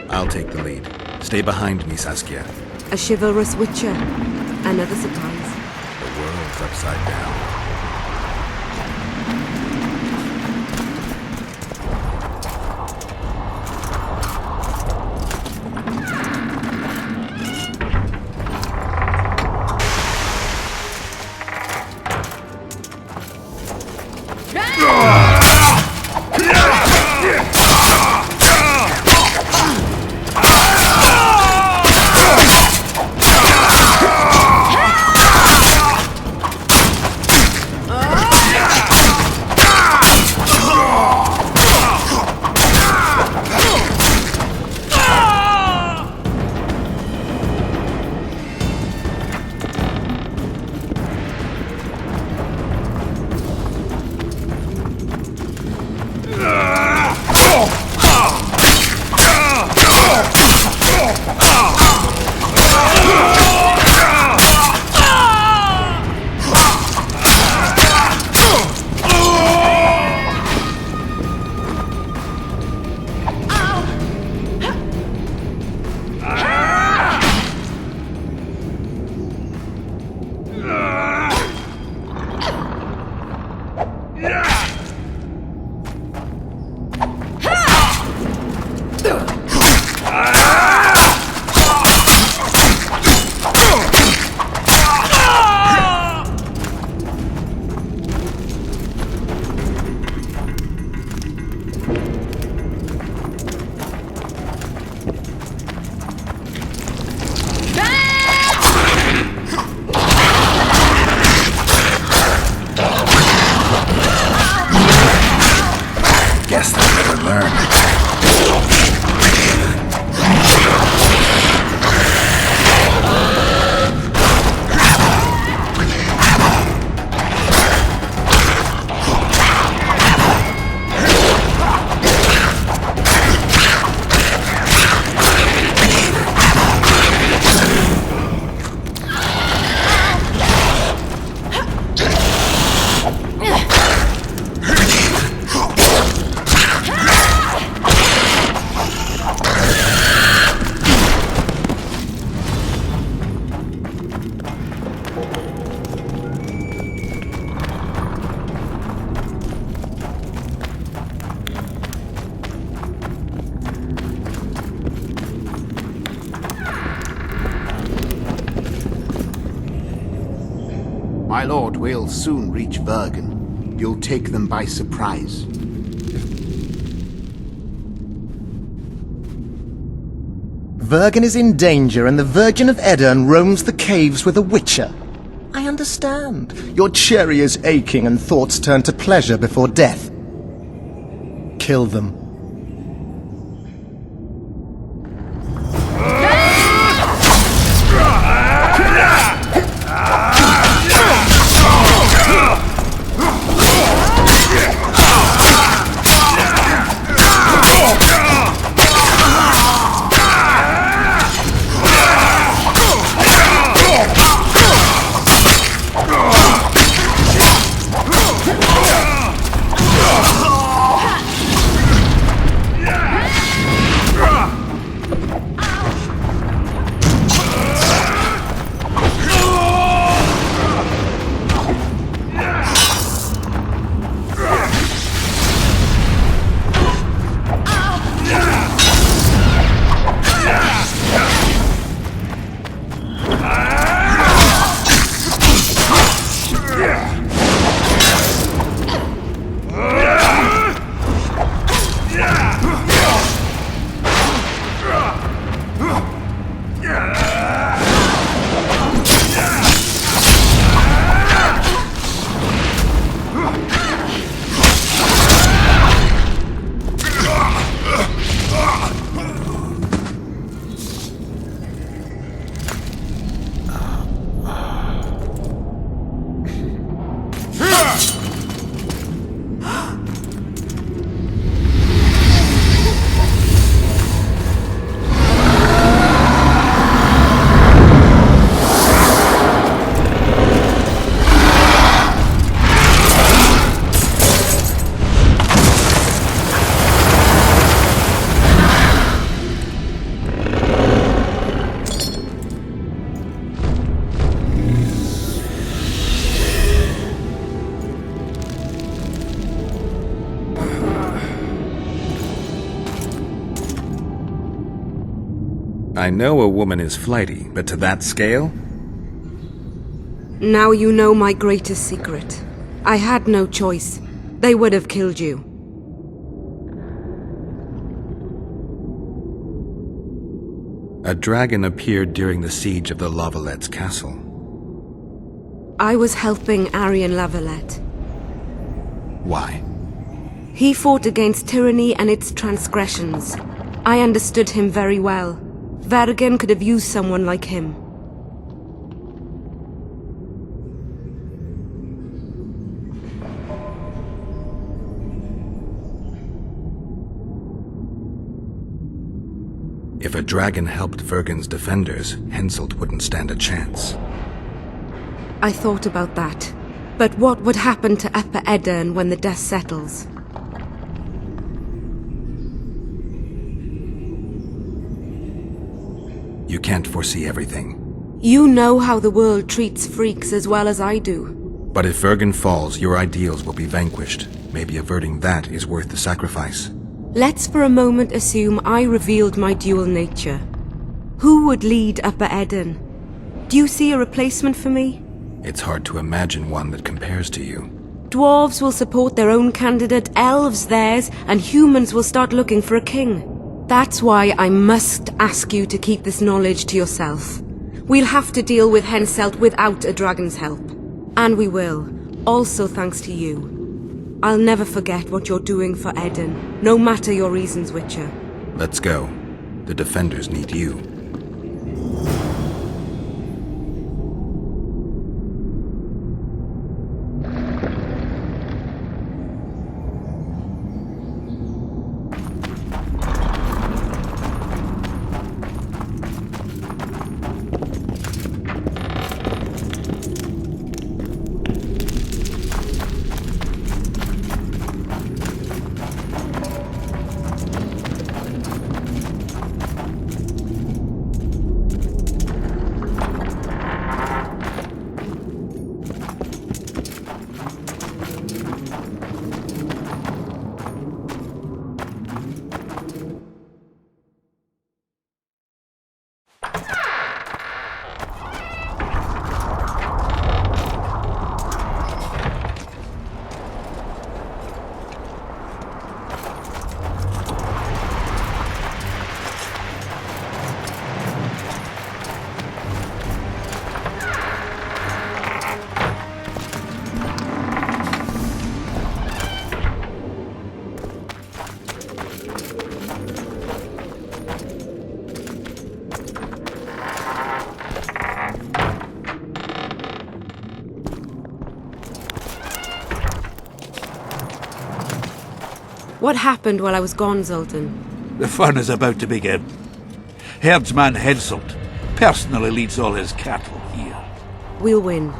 I'll take the lead. Stay behind me, Saskia.
A chivalrous witcher. Another surprise.
The world's upside down.
My lord, we'll soon reach Vergen. You'll take them by surprise.
Vergen is in danger and the Virgin of Edirn roams the caves with a witcher. I understand. Your cherry is aching and thoughts turn to pleasure before death. Kill them.
I know a woman is flighty, but to that scale?
Now you know my greatest secret. I had no choice. They would have killed you.
A dragon appeared during the siege of the Lavalettes' castle.
I was helping Aryan Lavalette.
Why?
He fought against tyranny and its transgressions. I understood him very well. Vergen could have used someone like him.
If a dragon helped Vergen's defenders, Henselt wouldn't stand a chance.
I thought about that. But what would happen to Upper Edirn when the dust settles?
You can't foresee everything.
You know how the world treats freaks as well as I do.
But if Vergen falls, your ideals will be vanquished. Maybe averting that is worth the sacrifice.
Let's for a moment assume I revealed my dual nature. Who would lead Upper Edirn? Do you see a replacement for me?
It's hard to imagine one that compares to you.
Dwarves will support their own candidate, elves theirs, and humans will start looking for a king. That's why I must ask you to keep this knowledge to yourself. We'll have to deal with Henselt without a dragon's help. And we will, also thanks to you. I'll never forget what you're doing for Edirn, no matter your reasons, Witcher.
Let's go. The defenders need you.
What happened while I was gone, Zoltan?
The fun is about to begin. Herdsman Henselt personally leads all his cattle here.
We'll win.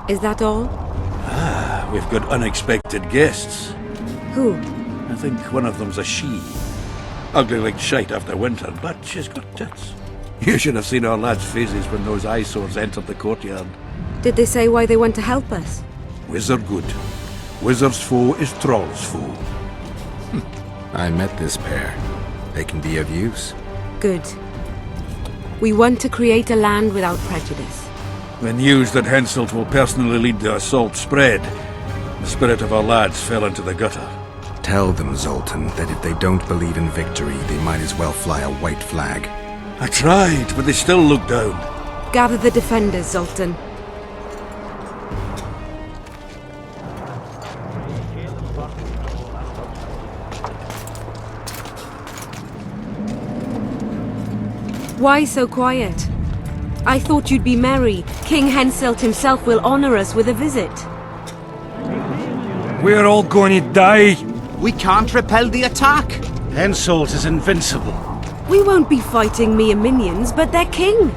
Is that all?
We've got unexpected guests.
Who?
I think one of them's a she. Ugly like shite after winter, but she's got tits. You should have seen our lads' faces when those eyesores entered the courtyard.
Did they say why they went to help us?
Wizard good. Wizard's foe is Troll's foe.
I met this pair. They can be of use.
Good. We want to create a land without prejudice.
The news that Henselt will personally lead the assault spread. The spirit of our lads fell into the gutter.
Tell them, Zoltan, that if they don't believe in victory, they might as well fly a white flag.
I tried, but they still look down.
Gather the defenders, Zoltan. Why so quiet? I thought you'd be merry. King Henselt himself will honor us with a visit.
We're all going to die.
We can't repel the attack.
Henselt is invincible.
We won't be fighting mere minions, but their king.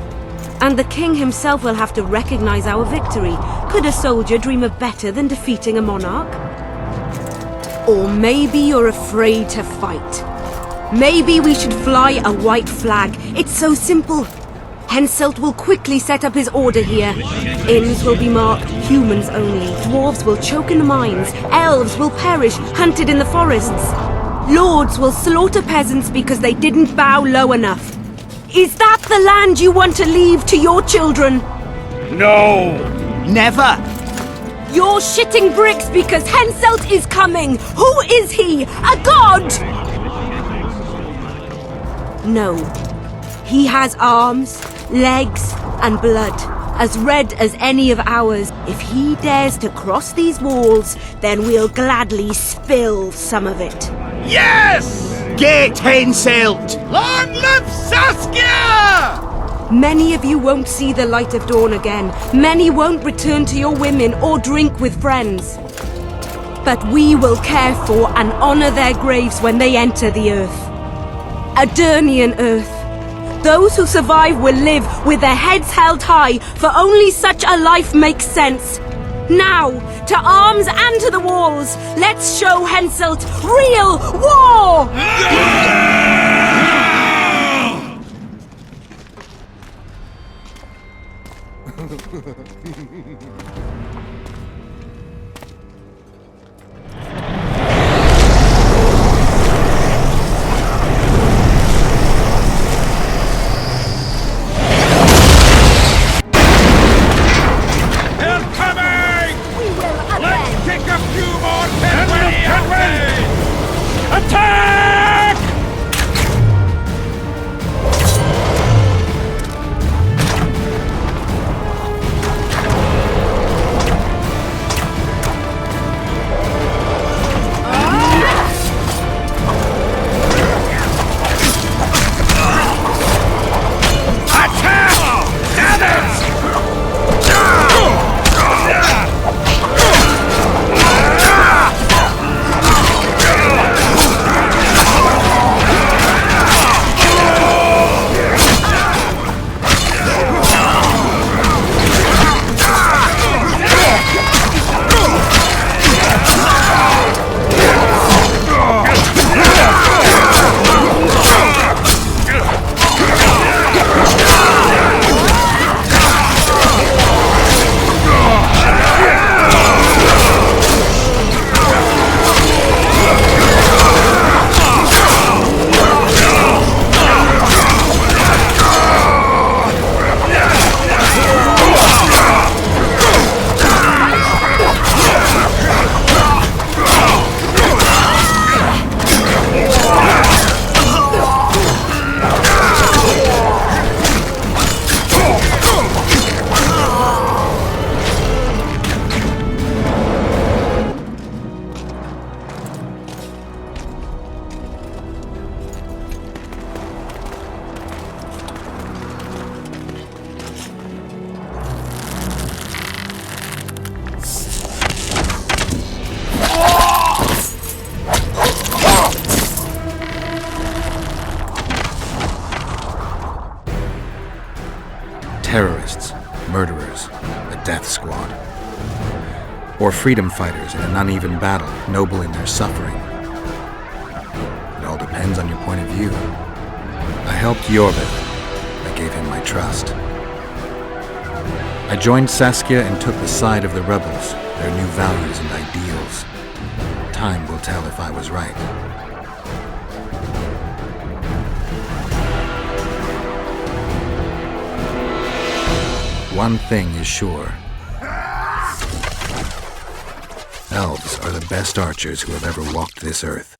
And the king himself will have to recognize our victory. Could a soldier dream of better than defeating a monarch? Or maybe you're afraid to fight. Maybe we should fly a white flag. It's so simple. Henselt will quickly set up his order here. Inns will be marked humans only. Dwarves will choke in the mines. Elves will perish, hunted in the forests. Lords will slaughter peasants because they didn't bow low enough. Is that the land you want to leave to your children?
No!
Never!
You're shitting bricks because Henselt is coming! Who is he? A god? No. He has arms, legs, and blood, as red as any of ours. If he dares to cross these walls, then we'll gladly spill some of it.
Yes! Get Henselt! Long live Saskia!
Many of you won't see the light of dawn again. Many won't return to your women or drink with friends. But we will care for and honor their graves when they enter the earth. Adernian earth. Those who survive will live with their heads held high, for only such a life makes sense. Now, to arms and to the walls, let's show Henselt real war!
Attack!
murderers, a death squad. Or freedom fighters in an uneven battle, noble in their suffering. It all depends on your point of view. I helped Yorvith. I gave him my trust. I joined Saskia and took the side of the rebels, their new values and ideals. Time will tell if I was right. One thing is sure. Elves are the best archers who have ever walked this earth.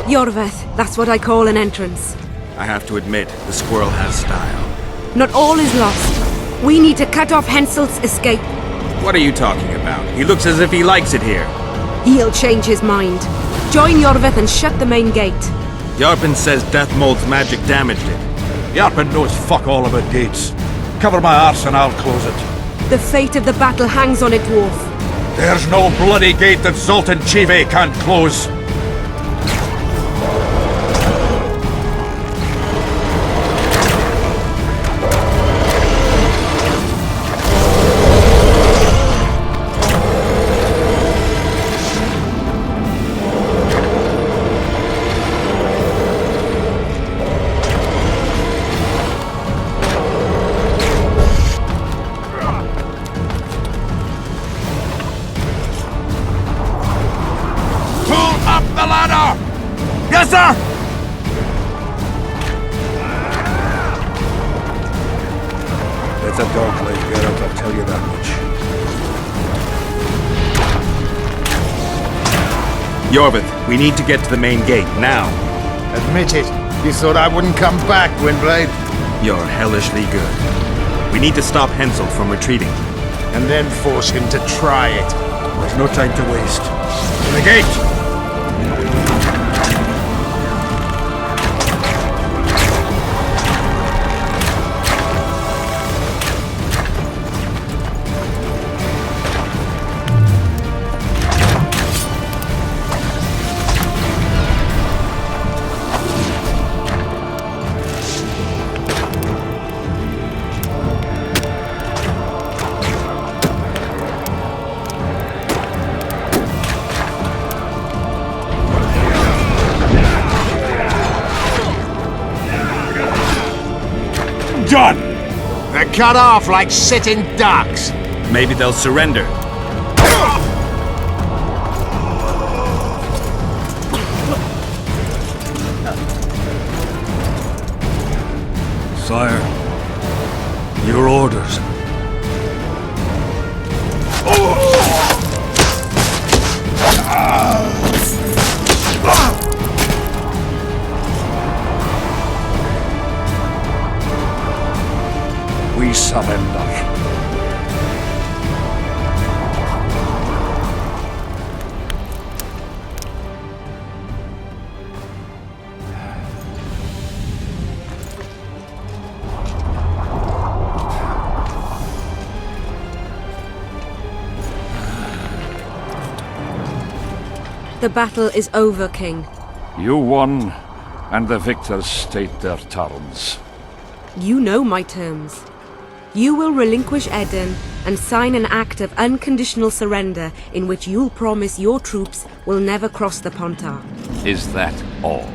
Yorvith, that's what I call an entrance.
I have to admit, the squirrel has style.
Not all is lost. We need to cut off Henselt's escape.
What are you talking about? He looks as if he likes it here.
He'll change his mind. Join Yorvith and shut the main gate.
Yarpen says Deathmold's magic damaged it.
Yarpen knows fuck all about gates. Cover my arse and I'll close it.
The fate of the battle hangs on it, dwarf.
There's no bloody gate that Zoltan Chive can't close.
Yes, sir!
It's a dog leg, Geralt, I'll tell you that much.
Yorvith, we need to get to the main gate, now.
Admit it. You thought I wouldn't come back, Windblade?
You're hellishly good. We need to stop Henselt from retreating.
And then force him to try it.
There's no time to waste. To the gate!
Done!
They're cut off like sitting ducks.
Maybe they'll surrender.
Sire, your orders.
We surrender.
The battle is over, King.
You won, and the victors state their terms.
You know my terms. You will relinquish Eden and sign an act of unconditional surrender in which you'll promise your troops will never cross the Pontar.
Is that all?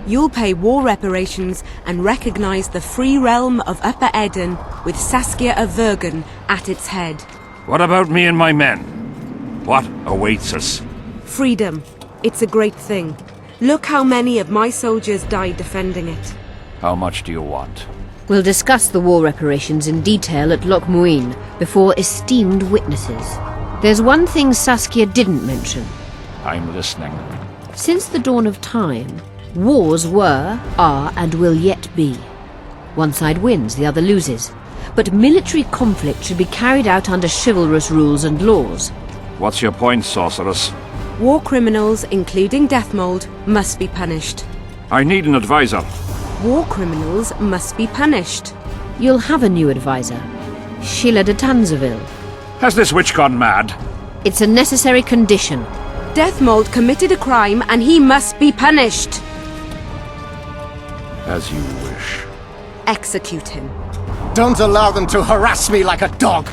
You'll pay war reparations and recognize the free realm of Upper Eden with Saskia of Vergen at its head.
What about me and my men? What awaits us?
Freedom. It's a great thing. Look how many of my soldiers died defending it.
How much do you want?
We'll discuss the war reparations in detail at Loch Muin before esteemed witnesses. There's one thing Saskia didn't mention.
I'm listening.
Since the dawn of time, wars were, are, and will yet be. One side wins, the other loses. But military conflict should be carried out under chivalrous rules and laws.
What's your point, sorceress?
War criminals, including Deathmold, must be punished.
I need an advisor.
War criminals must be punished.
You'll have a new advisor. Sheila de Tanzaville.
Has this witch gone mad?
It's a necessary condition.
Deathmold committed a crime and he must be punished.
As you wish.
Execute him.
Don't allow them to harass me like a dog!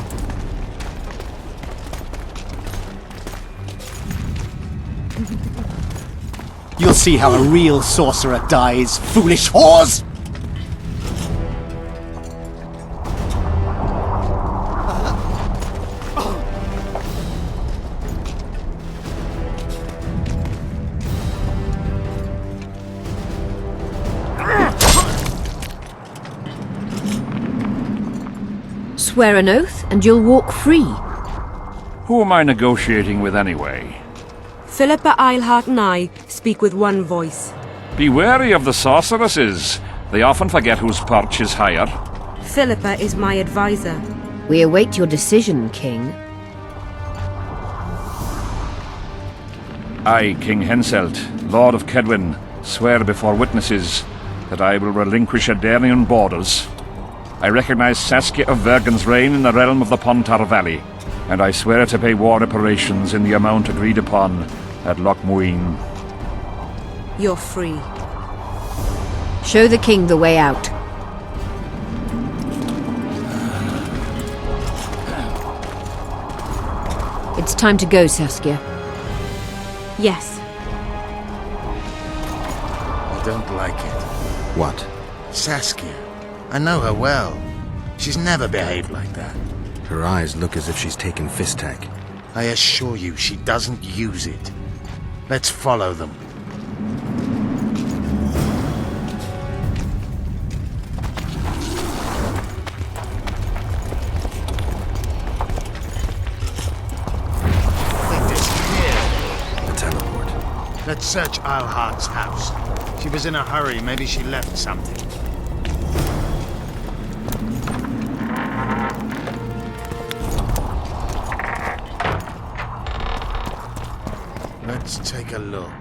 You'll see how a real sorcerer dies, foolish whores!
Swear an oath, and you'll walk free.
Who am I negotiating with anyway?
Philippa, Eilhart and I speak with one voice.
Be wary of the sorceresses. They often forget whose perch is higher.
Philippa is my advisor.
We await your decision, King.
I, King Henselt, Lord of Kedwin, swear before witnesses that I will relinquish Adarian borders. I recognize Saskia of Vergen's reign in the realm of the Pontar Valley, and I swear to pay war reparations in the amount agreed upon at Loch Muin.
You're free.
Show the king the way out. It's time to go, Saskia.
Yes.
I don't like it.
What?
Saskia. I know her well. She's never behaved like that.
Her eyes look as if she's taken Fistak.
I assure you, she doesn't use it. Let's follow them. Think this is here.
The teleport.
Let's search Eilhart's house. She was in a hurry. Maybe she left something. Let's take a look.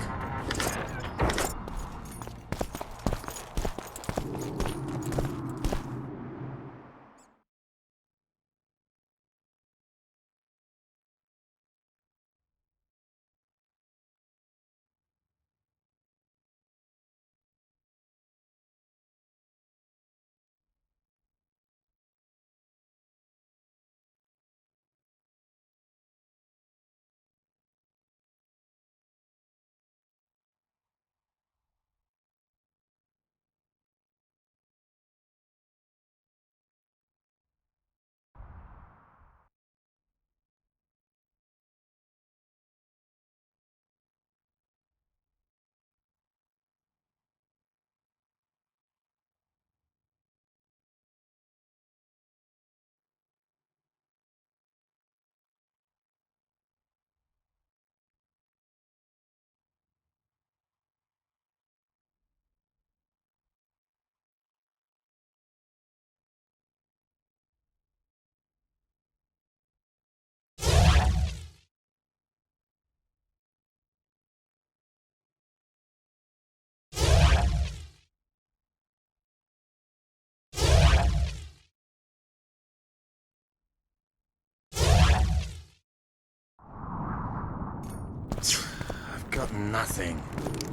I've got nothing,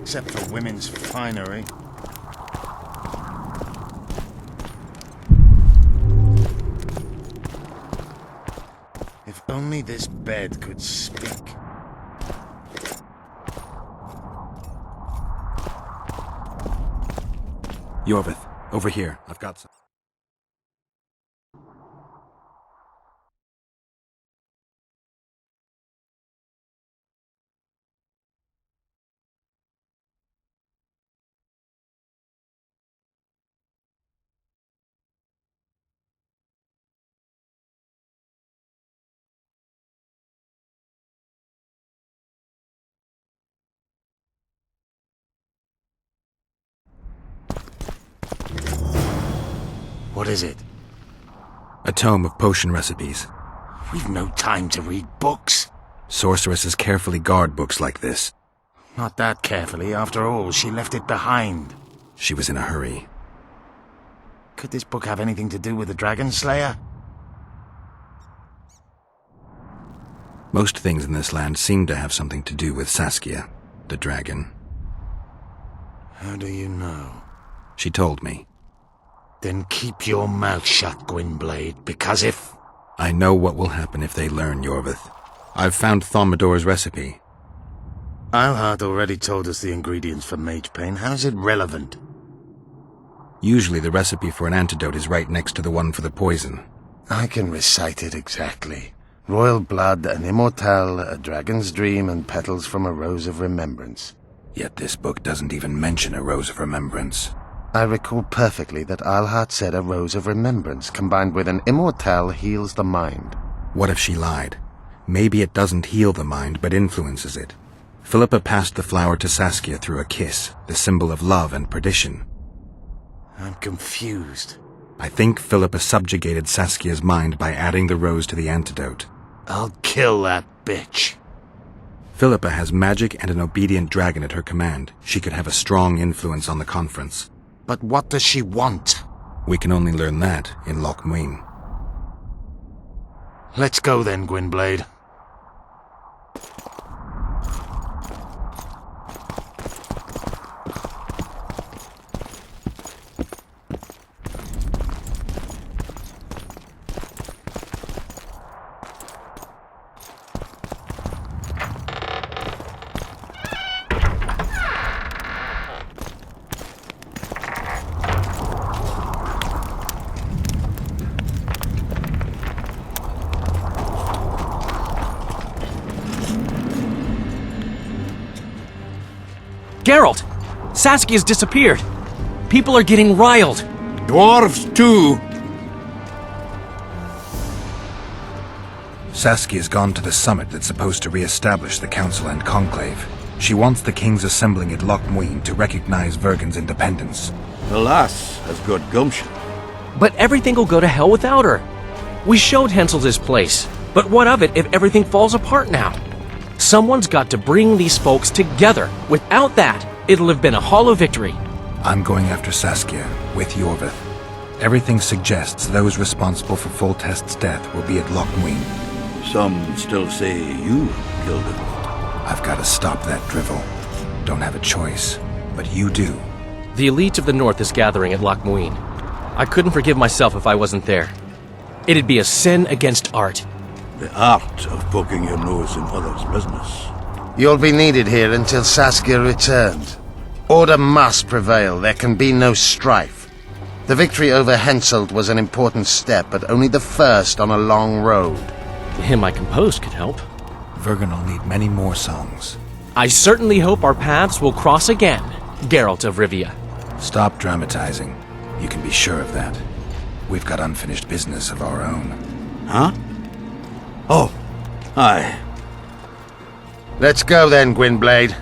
except for women's finery. If only this bed could speak.
Yorvith, over here. I've got some.
What is it?
A tome of potion recipes.
We've no time to read books.
Sorceresses carefully guard books like this.
Not that carefully. After all, she left it behind.
She was in a hurry.
Could this book have anything to do with the Dragon Slayer?
Most things in this land seem to have something to do with Saskia, the dragon.
How do you know?
She told me.
Then keep your mouth shut, Gwynblade, because if...
I know what will happen if they learn, Yorvith. I've found Thaumadour's recipe.
Alhart already told us the ingredients for mage pain. How's it relevant?
Usually the recipe for an antidote is right next to the one for the poison.
I can recite it exactly. Royal blood, an immortelle, a dragon's dream, and petals from a rose of remembrance.
Yet this book doesn't even mention a rose of remembrance.
I recall perfectly that Alhart said a rose of remembrance combined with an immortelle heals the mind.
What if she lied? Maybe it doesn't heal the mind, but influences it. Philippa passed the flower to Saskia through a kiss, the symbol of love and perdition.
I'm confused.
I think Philippa subjugated Saskia's mind by adding the rose to the antidote.
I'll kill that bitch.
Philippa has magic and an obedient dragon at her command. She could have a strong influence on the conference.
But what does she want?
We can only learn that in Loch Muin.
Let's go then, Gwynblade.
Geralt! Saskia's disappeared! People are getting riled!
Dwarves, too!
Saskia's gone to the summit that's supposed to re-establish the Council and Conclave. She wants the kings assembling at Loch Muin to recognize Vergen's independence.
The lass has got gumption.
But everything will go to hell without her. We showed Hansel his place, but what of it if everything falls apart now? Someone's got to bring these folks together. Without that, it'll have been a hollow victory.
I'm going after Saskia, with Yorvith. Everything suggests those responsible for Foltest's death will be at Loch Muin.
Some still say you killed him.
I've got to stop that drivel. Don't have a choice, but you do.
The elite of the North is gathering at Loch Muin. I couldn't forgive myself if I wasn't there. It'd be a sin against art.
The art of poking your nose in others' business.
You'll be needed here until Saskia returns. Order must prevail. There can be no strife. The victory over Henselt was an important step, but only the first on a long road.
The hymn I composed could help.
Vergen will need many more songs.
I certainly hope our paths will cross again, Geralt of Rivia.
Stop dramatizing. You can be sure of that. We've got unfinished business of our own.
Huh? Oh, aye.
Let's go then, Gwynblade.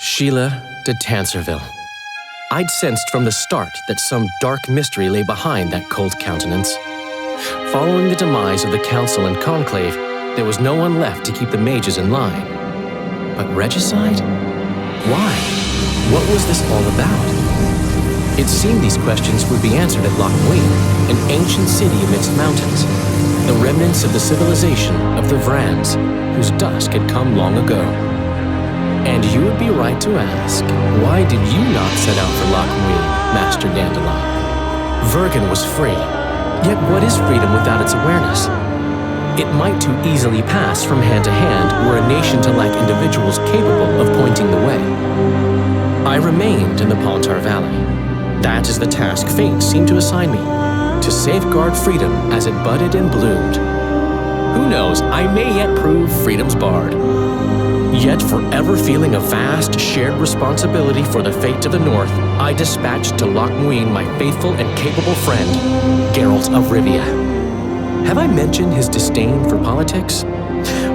Sheila de Tanserville. I'd sensed from the start that some dark mystery lay behind that cold countenance. Following the demise of the Council and Conclave, there was no one left to keep the mages in line. But regicide? Why? What was this all about? It seemed these questions would be answered at Loch Muin, an ancient city amidst mountains, the remnants of the civilization of the Vrans, whose dusk had come long ago. And you would be right to ask, why did you not set out for Loch Muin, Master Dandelion? Vergen was free. Yet what is freedom without its awareness? It might too easily pass from hand to hand were a nation to lack individuals capable of pointing the way. I remained in the Pontar Valley. That is the task fate seemed to assign me, to safeguard freedom as it budded and bloomed. Who knows, I may yet prove freedom's bard. Yet forever feeling a vast shared responsibility for the fate of the North, I dispatched to Loch Muin my faithful and capable friend, Geralt of Rivia. Have I mentioned his disdain for politics?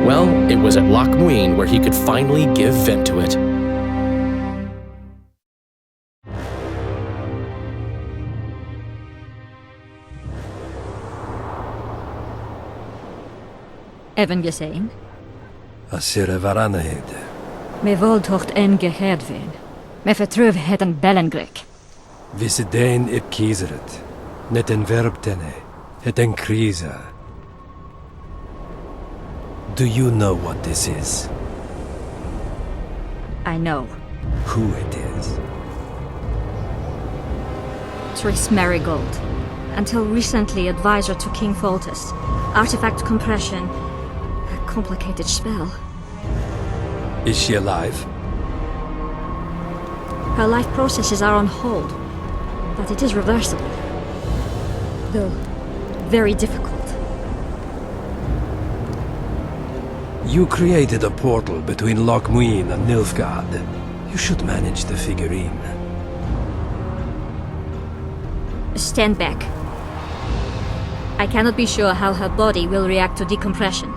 Well, it was at Loch Muin where he could finally give vent to it.
Even gesehen?
Asira varanahid.
Me voltocht en gehedvin. Me vertruv het en bellengrek.
Visidein ip kieseret. Net en verbtene. Het en krisa. Do you know what this is?
I know.
Who it is?
Triss Merigold. Until recently advisor to King Foltest. Artifact compression. A complicated spell.
Is she alive?
Her life processes are on hold. But it is reversible. Though very difficult.
You created a portal between Loch Muin and Nilfgaard. You should manage the figurine.
Stand back. I cannot be sure how her body will react to decompression.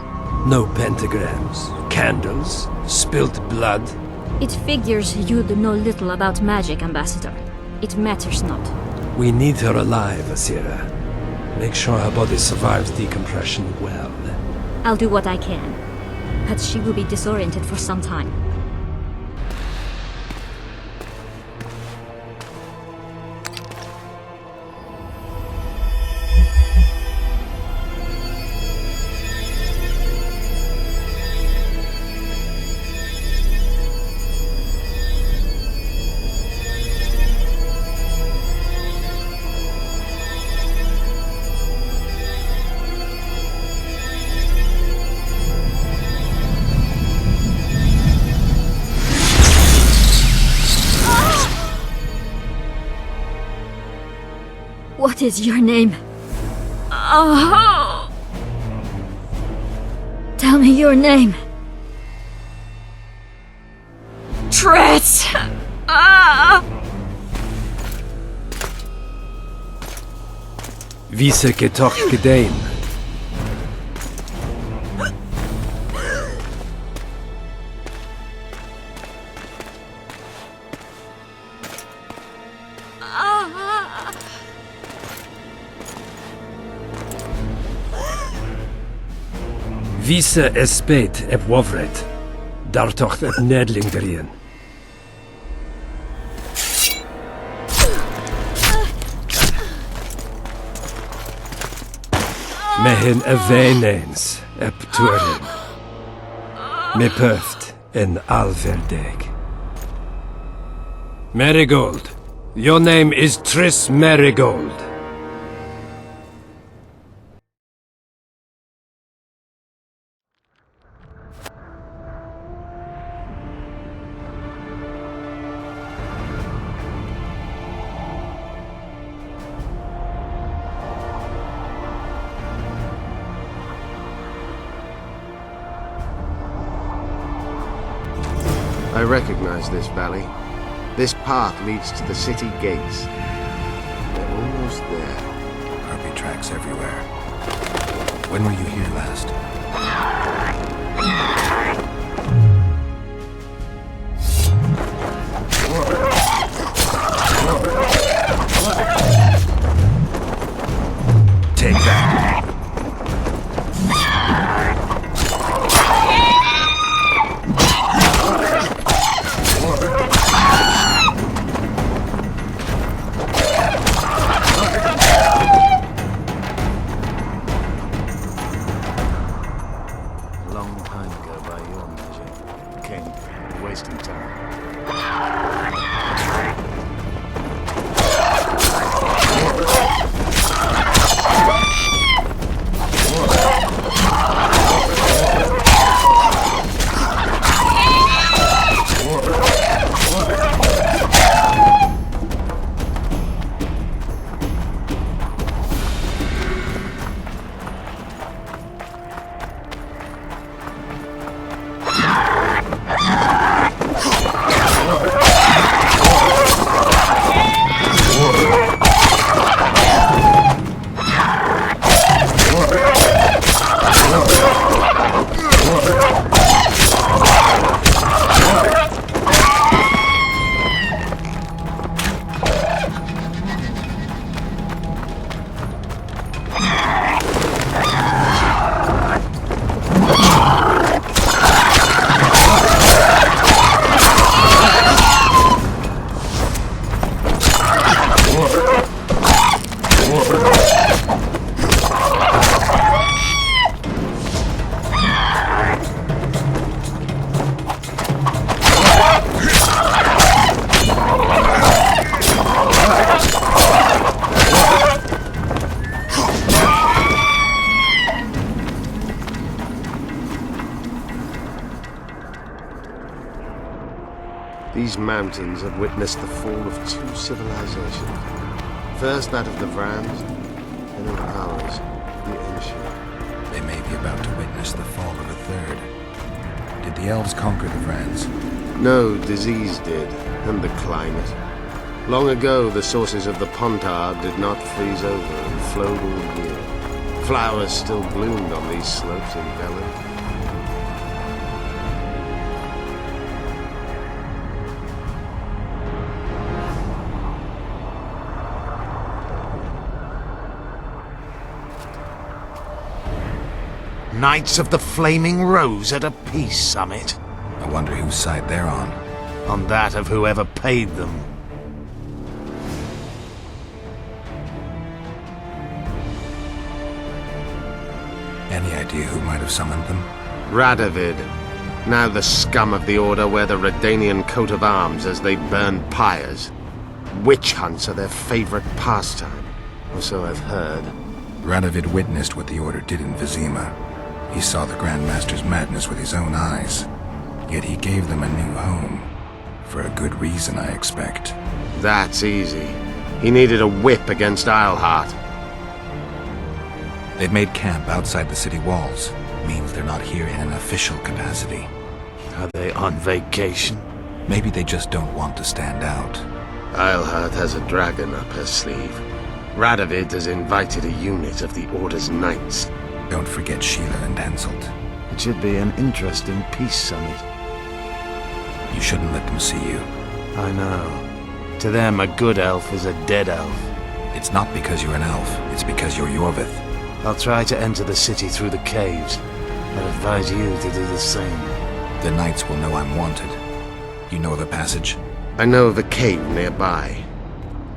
No pentagrams, candles, spilt blood.
It figures you'd know little about magic, Ambassador. It matters not.
We need her alive, Asira. Make sure her body survives decompression well.
I'll do what I can. But she will be disoriented for some time. What is your name? Oh! Tell me your name. Triss! Ah!
Vise getoch gedein. Vise espeit ep wovret. Dartocht ep nedling derien. Mehen eveneens ep tuerin. Me pöft en alverdeg. Merigold. Your name is Triss Merigold.
I recognize this valley. This path leads to the city gates. They're almost there.
Harpy tracks everywhere. When were you here last?
Take that.
Wasting time.
These mountains have witnessed the fall of two civilizations. First that of the Vrans, then of ours, the Ancient.
They may be about to witness the fall of a third. Did the elves conquer the Vrans?
No, disease did, and the climate. Long ago, the sources of the Pontard did not freeze over and flowed all year. Flowers still bloomed on these slopes in Velen. Knights of the Flaming Rose at a peace summit.
I wonder whose side they're on.
On that of whoever paid them.
Any idea who might have summoned them?
Radovid. Now the scum of the Order wear the Redanian coat of arms as they burn pyres. Witch hunts are their favorite pastime, or so I've heard.
Radovid witnessed what the Order did in Vizima. He saw the Grand Master's madness with his own eyes. Yet he gave them a new home. For a good reason, I expect.
That's easy. He needed a whip against Isleheart.
They've made camp outside the city walls. Means they're not here in an official capacity.
Are they on vacation?
Maybe they just don't want to stand out.
Isleheart has a dragon up her sleeve. Radovid has invited a unit of the Order's knights.
Don't forget Sheila and Henselt.
It should be an interesting peace summit.
You shouldn't let them see you.
I know. To them, a good elf is a dead elf.
It's not because you're an elf, it's because you're Yorvith.
I'll try to enter the city through the caves. I'd advise you to do the same.
The knights will know I'm wanted. You know the passage?
I know of a cave nearby.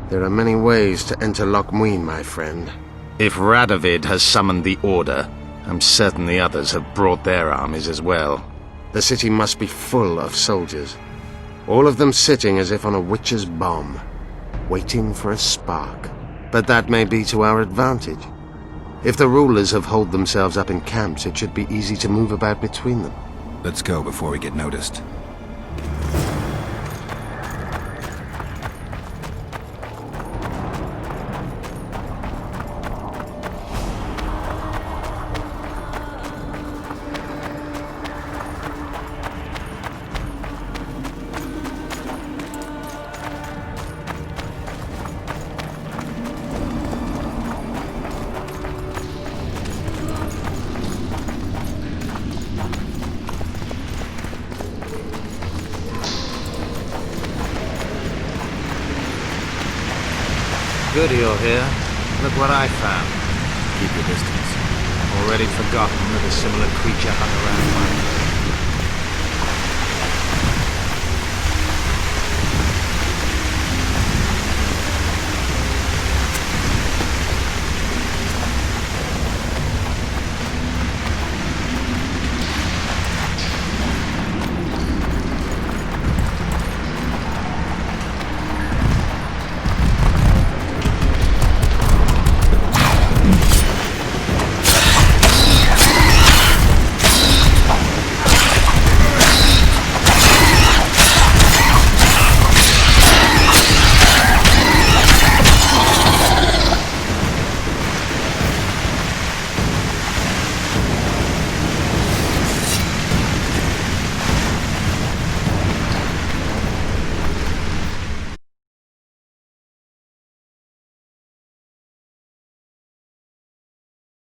There are many ways to enter Loch Muin, my friend. If Radovid has summoned the Order, I'm certain the others have brought their armies as well. The city must be full of soldiers. All of them sitting as if on a witch's bomb, waiting for a spark. But that may be to our advantage. If the rulers have holed themselves up in camps, it should be easy to move about between them.
Let's go before we get noticed.
Good you're here. Look what I found.
Keep your distance.
Already forgotten that a similar creature hung around my